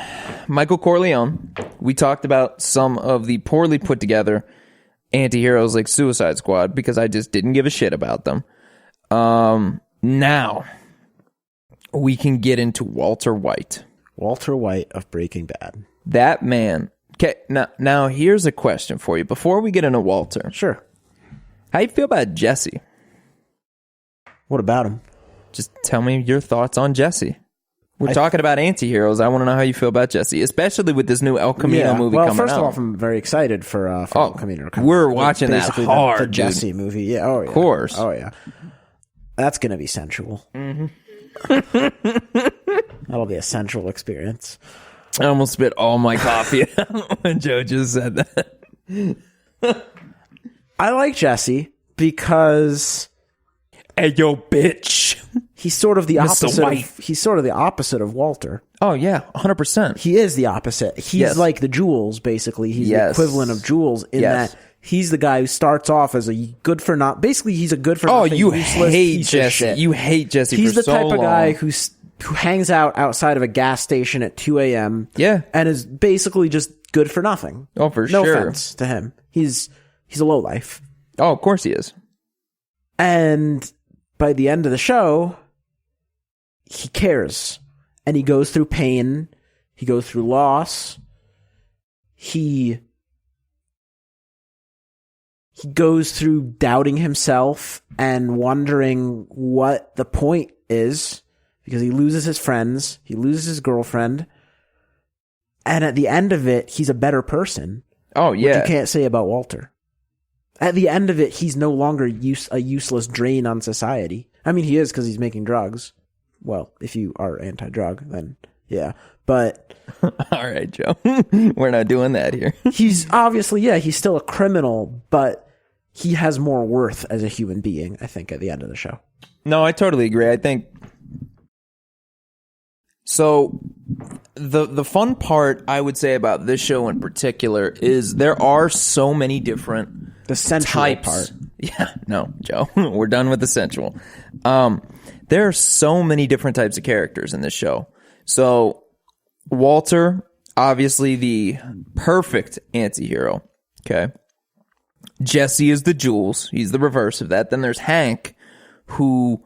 Michael Corleone. We talked about some of the poorly put together anti-heroes like Suicide Squad because I just didn't give a shit about them. Now we can get into Walter White. Walter White of Breaking Bad. That man. Okay, now here's a question for you. Before we get into Walter. Sure. How you feel about Jesse? What about him? Just tell me your thoughts on Jesse. We're talking about anti-heroes. I want to know how you feel about Jesse, especially with this new El Camino movie coming out. Well, first of all, I'm very excited for El Camino. We're watching that hard, the Jesse movie. Yeah, oh yeah. Of course. Oh yeah. That's going to be sensual. Mm-hmm. That'll be a sensual experience. I almost spit all my coffee out when Joe just said that. I like Jesse because... Hey, yo, bitch. He's sort of the Mr. opposite. White. He's sort of the opposite of Walter. Oh yeah, 100%. He is the opposite. He's like the Jules, basically. He's the equivalent of Jules in that he's the guy who starts off as a good for not. Basically, he's a good for nothing. Oh, you hate Jesse. You hate Jesse. He's for the type so of guy long. who hangs out outside of a gas station at 2 a.m. Yeah, and is basically just good for nothing. Oh, for no sure. No offense to him. He's a lowlife. Oh, of course he is. And by the end of the show, he cares. And he goes through pain. He goes through loss. He goes through doubting himself and wondering what the point is, because he loses his friends. He loses his girlfriend. And at the end of it, he's a better person. Oh, yeah. Which you can't say about Walter. At the end of it, he's no longer a useless drain on society. I mean, he is because he's making drugs. Well, if you are anti-drug, then yeah. But... All right, Joe. We're not doing that here. He's obviously, he's still a criminal, but he has more worth as a human being, I think, at the end of the show. No, I totally agree. I think... So, the fun part, I would say, about this show in particular is there are so many different... The sensual types. Part. Yeah, no, Joe. We're done with the sensual. There are so many different types of characters in this show. So, Walter, obviously the perfect anti-hero. Okay. Jesse is the Jules. He's the reverse of that. Then there's Hank, who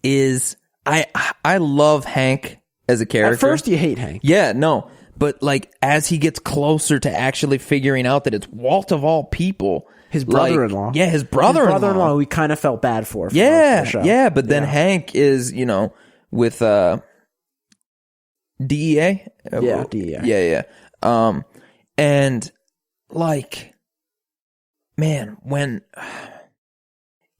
is... I love Hank as a character. At first, you hate Hank. Yeah, no. But, like, as he gets closer to actually figuring out that it's Walt of all people... His brother-in-law. Like, yeah, his brother-in-law. His brother-in-law, we kind of felt bad for yeah, the show. Yeah, but then Hank is, with DEA? Yeah, DEA. Yeah. And, like, man,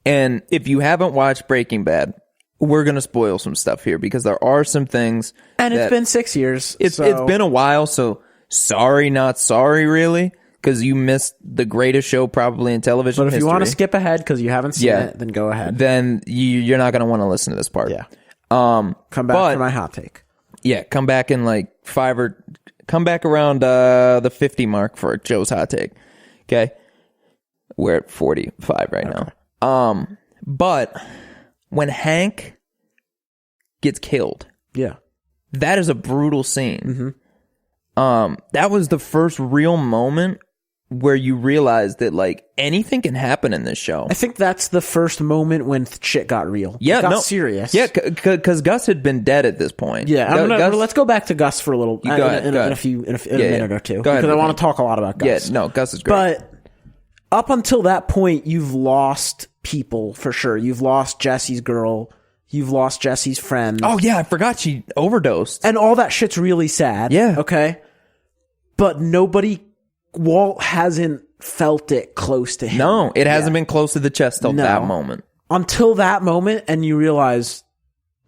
and if you haven't watched Breaking Bad, we're going to spoil some stuff here because there are some things. And it's been 6 years. It's been a while, so sorry, not sorry, really, because you missed the greatest show probably in television history. But if you want to skip ahead because you haven't seen it, then go ahead. Then you're not going to want to listen to this part. Yeah. Come back for my hot take. Yeah, come back in like come back around the 50 mark for Joe's hot take. Okay? We're at 45 right now. But when Hank gets killed, that is a brutal scene. Mm-hmm. That was the first real moment where you realize that like anything can happen in this show. I think that's the first moment when shit got real. Yeah, it got serious. Yeah, because Gus had been dead at this point. Yeah, let's go back to Gus for a little in a minute or two. Go ahead, because I want to talk a lot about Gus. Yeah, no, Gus is great. But up until that point, you've lost people for sure. You've lost Jesse's girl. You've lost Jesse's friend. Oh yeah, I forgot she overdosed. And all that shit's really sad. Yeah. Okay. But Walt hasn't felt it close to him. No, it hasn't been close to the chest till that moment. Until that moment, and you realize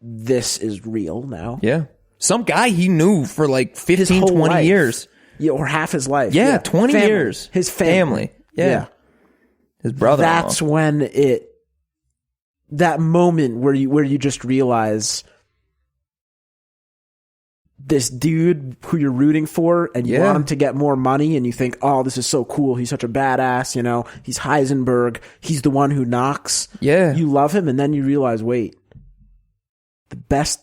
this is real now. Yeah. Some guy he knew for like 15, 20 life. Years. Yeah, or half his life. Yeah, 20 years. His family. Yeah. His brother. That's when that moment where you just realize this dude who you're rooting for and you want him to get more money and you think, oh, this is so cool. He's such a badass. He's Heisenberg. He's the one who knocks. Yeah. You love him. And then you realize, wait, the best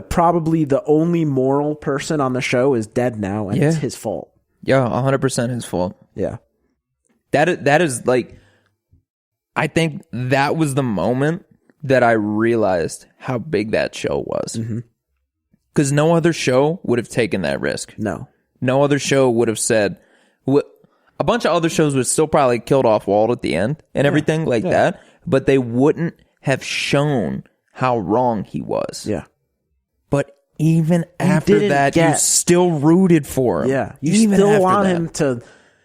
probably the only moral person on the show is dead now, and it's his fault. Yeah, 100% his fault. Yeah. That is like, I think that was the moment that I realized how big that show was. Because no other show would have taken that risk. No other show would have said, a bunch of other shows would still probably killed off Walt at the end and everything like that, but they wouldn't have shown how wrong he was. Yeah. But even after that, you still rooted for him. Yeah. You still want him to,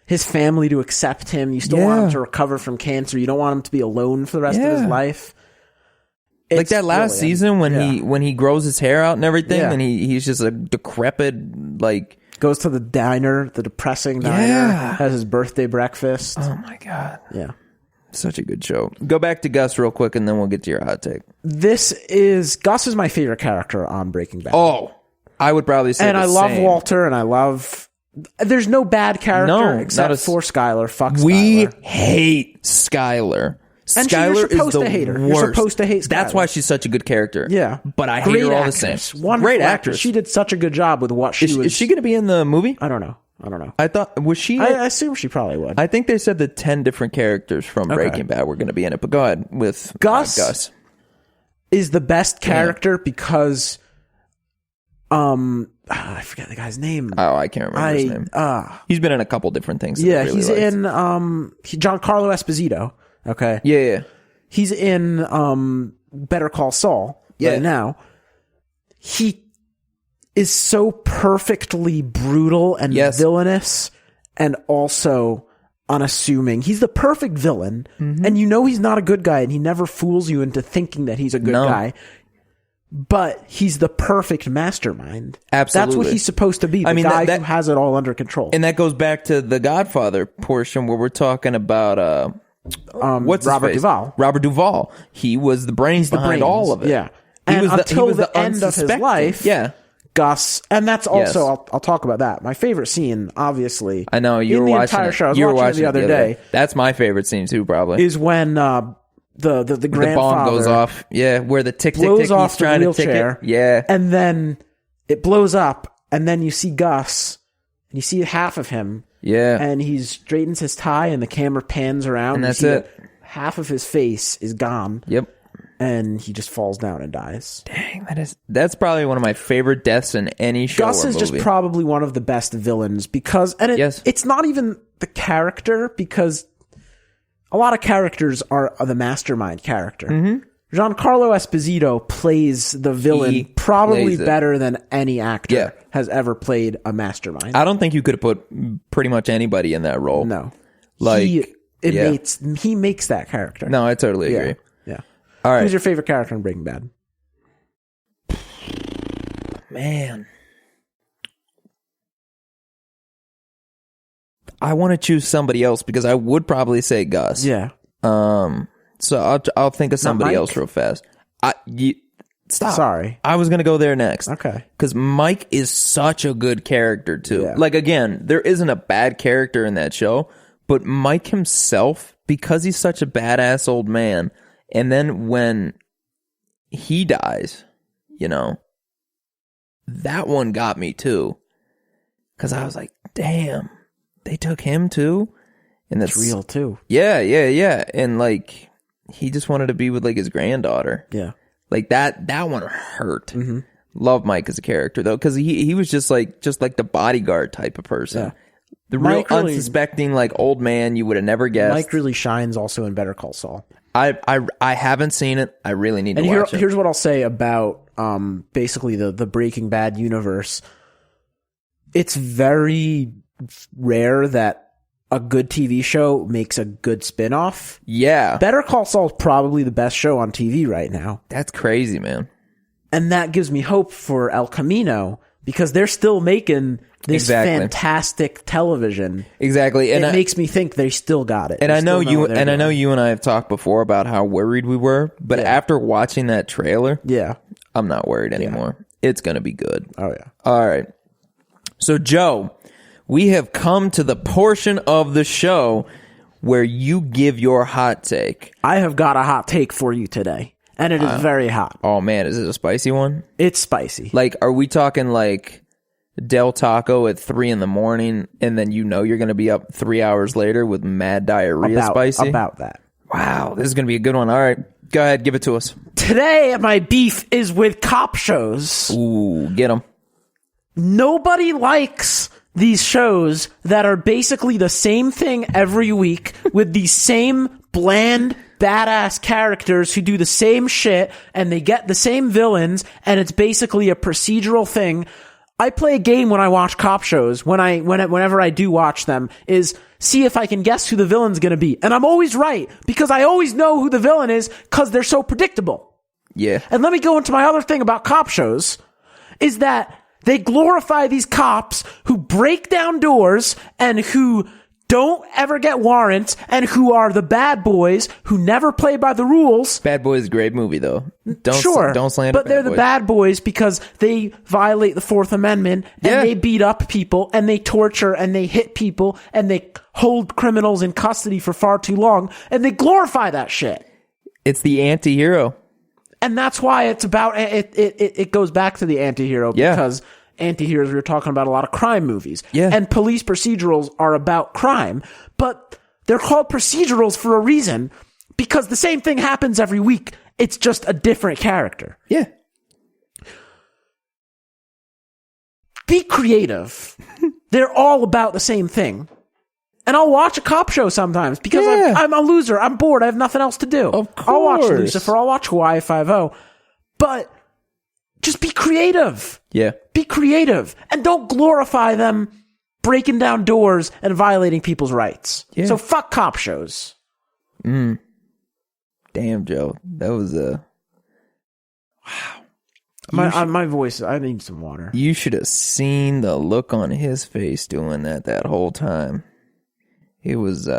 his family to accept him. You still want him to recover from cancer. You don't want him to be alone for the rest of his life. Like that last season when he grows his hair out and everything, and he's just a decrepit, like, goes to the diner, the depressing diner, has his birthday breakfast. Oh my God. Yeah. Such a good show. Go back to Gus real quick and then we'll get to your hot take. Gus is my favorite character on Breaking Bad. Oh, I would probably say and I love Walter, and I love, there's no bad character except for Skyler. Fuck Skyler. We hate Skyler. And Skyler you're supposed is the to hate her. worst. You're supposed to hate Skyler. That's why she's such a good character. Yeah. But I hate her all the same. Great actress. She did such a good job with what she was. Is she going to be in the movie? I don't know. I thought, was she? I assume she probably would. I think they said the 10 different characters from Breaking Bad were going to be in it. But go ahead with Gus. Is the best character because, I forget the guy's name. Oh, I can't remember his name. He's been in a couple different things. Yeah, he's in Giancarlo Esposito. Okay. Yeah. He's in Better Call Saul right now. He is so perfectly brutal and villainous and also unassuming. He's the perfect villain, and you know he's not a good guy, and he never fools you into thinking that he's a good guy. But he's the perfect mastermind. Absolutely. That's what he's supposed to be, the guy who has it all under control. And that goes back to the Godfather portion where we're talking about what's Robert his face? Duvall. Robert Duvall. He was the brains behind all of it. Yeah. He and was until the the end of his life, Gus, and that's also I'll talk about that. My favorite scene, obviously, I know you were watching entire it. show. I was you were watching it the other day. That's my favorite scene too, probably. Is when the grandfather bomb goes off. Yeah, where the tick blows off he's trying the to tick wheelchair. it. Yeah, and then it blows up, and then you see Gus, and you see half of him. Yeah, and he straightens his tie, and the camera pans around, and that's it. Half of his face is gone. Yep. And he just falls down and dies. Dang, that's probably one of my favorite deaths in any show. Gus is just probably one of the best villains because, and it's not even the character, because a lot of characters are the mastermind character. Giancarlo Esposito plays the villain probably better than any actor has ever played a mastermind. I don't think you could have put pretty much anybody in that role. No, like he makes that character. No, I totally agree. Yeah. All right. Who's your favorite character in Breaking Bad? Man, I want to choose somebody else because I would probably say Gus. Yeah. So I'll think of somebody else real fast. Stop. Sorry. I was going to go there next. Okay. Because Mike is such a good character, too. Yeah. Like, again, there isn't a bad character in that show, but Mike himself, because he's such a badass old man, and then when he dies, you know, that one got me, too. Because I was like, damn, they took him, too? And that's real, too. Yeah. And, like, he just wanted to be with, like, his granddaughter. Yeah. Like that one hurt. Love Mike as a character though, because he was just like the bodyguard type of person. Yeah. The real unsuspecting like old man you would have never guessed. Mike really shines also in Better Call Saul. I haven't seen it. I really need to watch it. Here's what I'll say about basically the Breaking Bad universe. It's very rare that a good TV show makes a good spin-off. Yeah. Better Call Saul is probably the best show on TV right now. That's crazy, man. And that gives me hope for El Camino because they're still making this fantastic television. Exactly. And it makes me think they still got it. And I know you and I have talked before about how worried we were, but after watching that trailer, I'm not worried anymore. Yeah. It's going to be good. Oh yeah. All right. So Joe, we have come to the portion of the show where you give your hot take. I have got a hot take for you today. and it is very hot. Oh man, is it a spicy one? It's spicy. Like, are we talking like Del Taco at 3 a.m, and then you're going to be up 3 hours later with mad diarrhea spicy? About that. Wow, this is going to be a good one. All right, go ahead, give it to us. Today, my beef is with cop shows. Ooh, get them. Nobody likes these shows that are basically the same thing every week with the same bland, badass characters who do the same shit and they get the same villains and it's basically a procedural thing. I play a game when I watch cop shows, whenever I do watch them, is see if I can guess who the villain's gonna be. And I'm always right, because I always know who the villain is, because they're so predictable. Yeah. And let me go into my other thing about cop shows, is that they glorify these cops who break down doors and who don't ever get warrants and who are the bad boys who never play by the rules. Bad Boys is a great movie, though. Don't slander. But they're the bad boys because they violate the Fourth Amendment and they beat up people and they torture and they hit people and they hold criminals in custody for far too long and they glorify that shit. It's the anti-hero. And that's why it's about it goes back to the anti-hero because anti-heroes, we were talking about a lot of crime movies. Yeah. And police procedurals are about crime, but they're called procedurals for a reason because the same thing happens every week. It's just a different character. Yeah. Be creative. They're all about the same thing. And I'll watch a cop show sometimes because I'm a loser. I'm bored. I have nothing else to do. Of course. I'll watch Lucifer. I'll watch Hawaii Five-0. But just be creative. Yeah. Be creative. And don't glorify them breaking down doors and violating people's rights. Yeah. So fuck cop shows. Damn, Joe. That was a... Wow. My voice, I need some water. You should have seen the look on his face doing that whole time. It was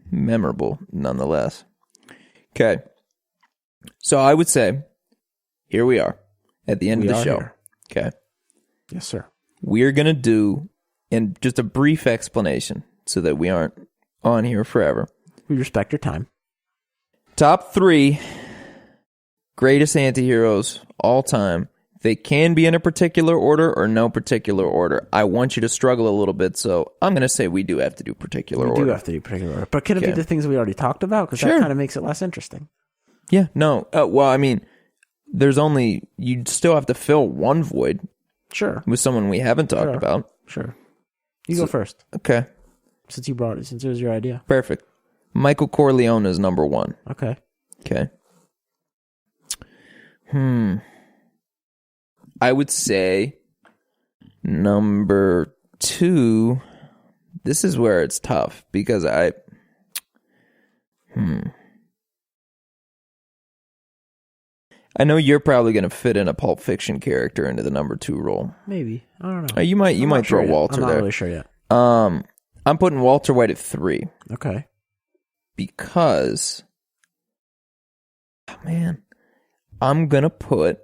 memorable, nonetheless. Okay. So I would say, here we are at the end of the show. Here. Okay. Yes, sir. We're going to do, in just a brief explanation so that we aren't on here forever. We respect your time. Top 3 greatest antiheroes all time. They can be in a particular order or no particular order. I want you to struggle a little bit, so I'm going to say we do have to do particular order. We do have to do particular order. But can it be the things we already talked about? Because that kind of makes it less interesting. Yeah, no. Well, I mean, you'd still have to fill one void. Sure. With someone we haven't talked about. Sure. You go first. Okay. Since it was your idea. Perfect. Michael Corleone is number 1. Okay. Okay. I would say number 2. This is where it's tough because I know you're probably going to fit in a Pulp Fiction character into the number 2 role. Maybe. I don't know. You might throw Walter there. I'm not really sure yet. I'm putting Walter White at 3. Okay. Because, man, I'm going to put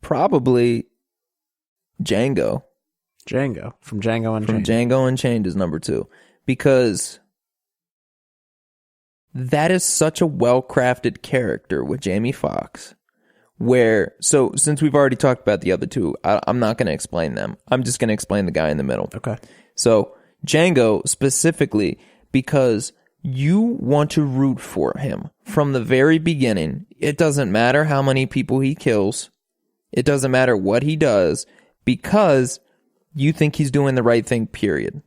probably Django. From Django Unchained. From Django Unchained is number 2. Because that is such a well-crafted character with Jamie Foxx. So since we've already talked about the other 2, I'm not going to explain them. I'm just going to explain the guy in the middle. Okay. So Django specifically because you want to root for him from the very beginning. It doesn't matter how many people he kills. It doesn't matter what he does because you think he's doing the right thing, period.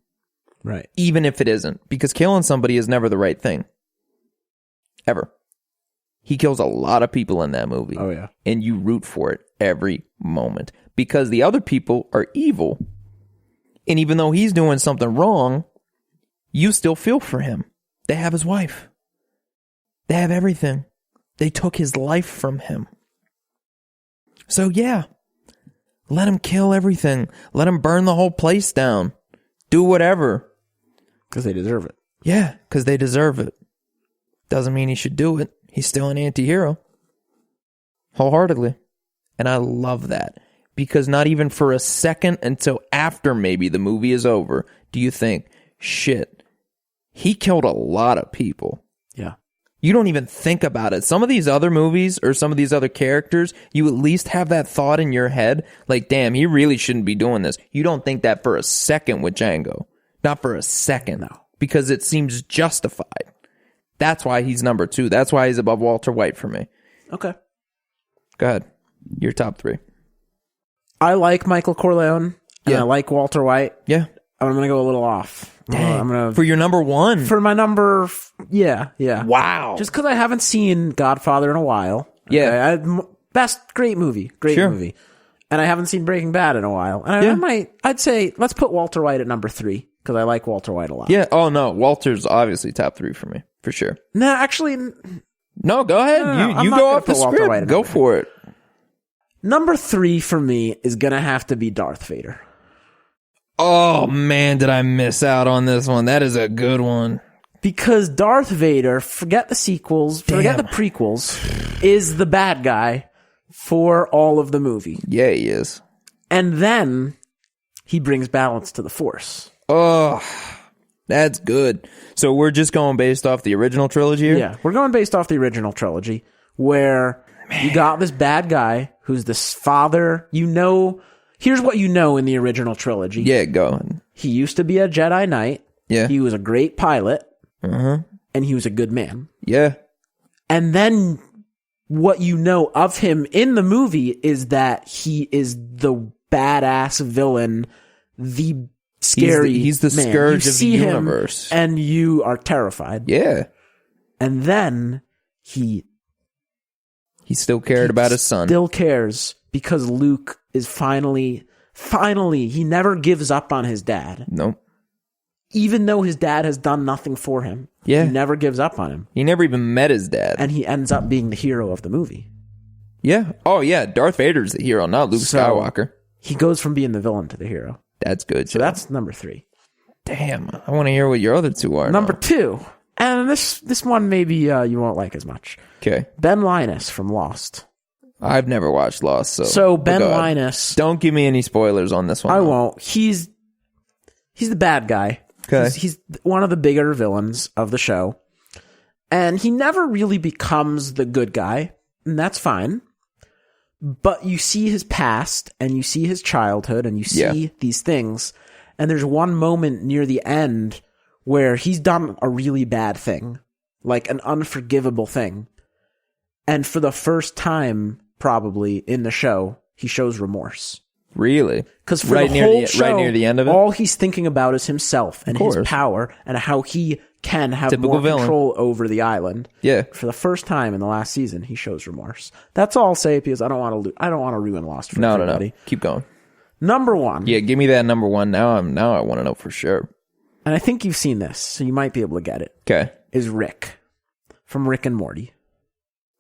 Right. Even if it isn't. Because killing somebody is never the right thing. Ever. He kills a lot of people in that movie. Oh, yeah. And you root for it every moment. Because the other people are evil. And even though he's doing something wrong, you still feel for him. They have his wife. They have everything. They took his life from him. So yeah, let him kill everything. Let him burn the whole place down. Do whatever. Because they deserve it. Yeah, because they deserve it. Doesn't mean he should do it. He's still an anti-hero. Wholeheartedly. And I love that. Because not even for a second until after maybe the movie is over, do you think, shit, he killed a lot of people. Yeah. You don't even think about it. Some of these other movies or some of these other characters, you at least have that thought in your head, like, damn, he really shouldn't be doing this. You don't think that for a second with Django. Not for a second. No. Because it seems justified. That's why he's number 2. That's why he's above Walter White for me. Okay. Go ahead. Your top 3. I like Michael Corleone, and I like Walter White. Yeah. I'm going to go a little off. Dang. For your number 1? For my number... Yeah. Wow. Just because I haven't seen Godfather in a while. Yeah. Great movie. Great movie. And I haven't seen Breaking Bad in a while. And I'd say, let's put Walter White at number 3, because I like Walter White a lot. Yeah. Oh, no. Walter's obviously top 3 for me, for sure. No, actually... No, go ahead. No, you go off the script. Go for it. Number 3 for me is going to have to be Darth Vader. Oh, man, did I miss out on this one. That is a good one. Because Darth Vader, forget the sequels, forget the prequels, is the bad guy for all of the movie. Yeah, he is. And then he brings balance to the Force. Oh, that's good. So we're just going based off the original trilogy here? Yeah, we're going based off the original trilogy, where you got this bad guy who's this father. Here's what you know in the original trilogy. Yeah, go. He used to be a Jedi Knight. Yeah. He was a great pilot. Uh-huh. And he was a good man. Yeah. And then what you know of him in the movie is that he is the badass villain, the scary He's the man. scourge You of the see him universe. and you are terrified. Yeah. And then he still cared about his son. Still cares because Luke is finally, he never gives up on his dad. Nope. Even though his dad has done nothing for him. Yeah. He never gives up on him. He never even met his dad. And he ends up being the hero of the movie. Yeah. Oh, yeah. Darth Vader's the hero, not Luke Skywalker. He goes from being the villain to the hero. That's good. So that's number 3. Damn. I want to hear what your other 2 are. Number 2. And this one maybe you won't like as much. Okay. Ben Linus from Lost. I've never watched Lost, So Ben Linus. Don't give me any spoilers on this one. I won't. He's the bad guy. Okay. He's one of the bigger villains of the show. And he never really becomes the good guy. And that's fine. But you see his past and you see his childhood and you see these things. And there's one moment near the end where he's done a really bad thing. Like an unforgivable thing. And for the first time, probably, in the show, he shows remorse. Really? Because for the whole show, right near the end of it, all he's thinking about is himself and his power and how he can have more control over the island. Yeah. For the first time in the last season, he shows remorse. That's all I'll say because I don't want to ruin Lost for everybody. No. Keep going. Number 1. Yeah, give me that number 1. Now I want to know for sure. And I think you've seen this, so you might be able to get it. Okay. Is Rick from Rick and Morty.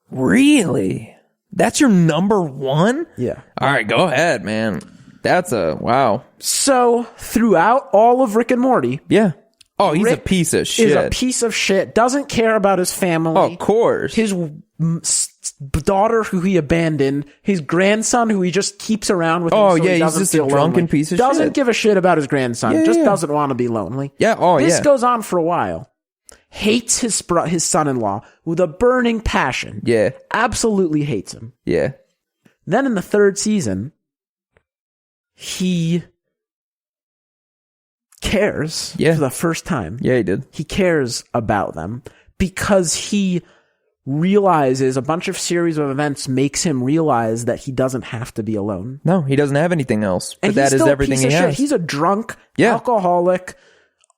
Really? That's your number 1? Yeah. All right, go ahead, man. That's wow. So, throughout all of Rick and Morty... Yeah. Oh, he's Rick a piece of shit. Is a piece of shit. Doesn't care about his family. Oh, of course. His daughter who he abandoned. His grandson who he just keeps around with him. Oh, so yeah, he he's just a drunken piece of shit. Doesn't give a shit about his grandson. Yeah, just doesn't want to be lonely. Yeah, This goes on for a while. Hates his son-in-law with a burning passion. Yeah. Absolutely hates him. Yeah. Then in the 3rd season, he cares for the first time. Yeah, he did. He cares about them because he realizes a bunch of series of events makes him realize that he doesn't have to be alone. No, he doesn't have anything else. And but that is everything he has. He's a drunk, alcoholic,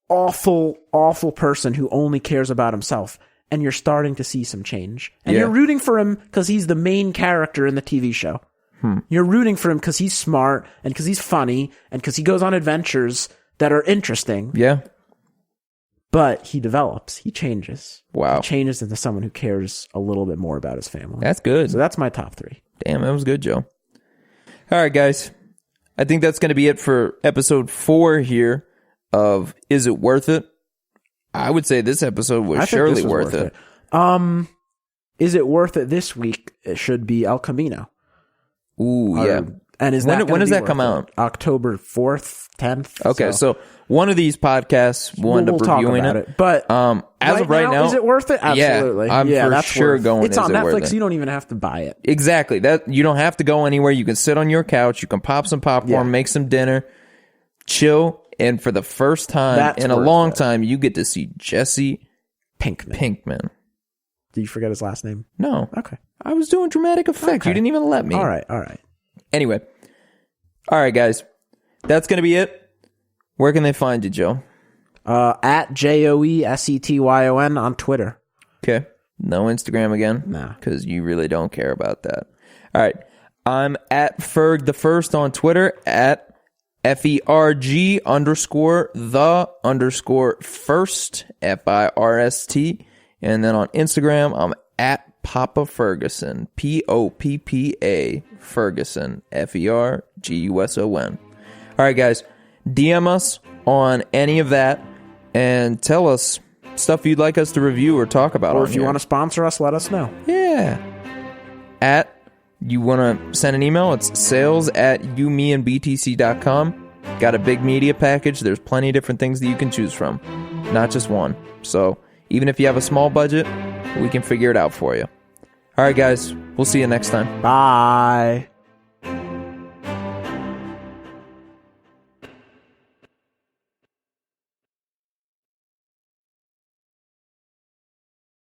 awful person who only cares about himself. And you're starting to see some change. And you're rooting for him because he's the main character in the TV show. You're rooting for him because he's smart and because he's funny and because he goes on adventures that are interesting. Yeah. But he develops. He changes. Wow. He changes into someone who cares a little bit more about his family. That's good. So that's my top 3. Damn, that was good, Joe. All right, guys. I think that's going to be it for episode 4 here of Is It Worth It? I would say this episode was surely worth it. Is it worth it this week? It should be El Camino. Ooh, yeah. And is when does that come out? October 4th, 10th. Okay, so one of these podcasts we'll end up reviewing it. But as of right now, is it worth it? Absolutely. Yeah, I'm for sure going. It's on Netflix. You don't even have to buy it. Exactly. That you don't have to go anywhere. You can sit on your couch. You can pop some popcorn, make some dinner, chill, and for the first time in a long time, you get to see Jesse Pinkman. Did you forget his last name? No. Okay. I was doing dramatic effect. You didn't even let me. All right. Anyway. All right, guys. That's going to be it. Where can they find you, Joe? At JOESETYON on Twitter. Okay. No Instagram again? Nah. Because you really don't care about that. All right. I'm at Ferg the First on Twitter, at FERG_the_first, FIRST. And then on Instagram, I'm at Papa Ferguson, POPPA Ferguson, FERGUSON. All right, guys, DM us on any of that and tell us stuff you'd like us to review or talk about. Or if you want to sponsor us, let us know. Yeah. You want to send an email? It's sales@youmeandbtc.com. Got a big media package. There's plenty of different things that you can choose from, not just one. So even if you have a small budget, we can figure it out for you. All right, guys. We'll see you next time. Bye.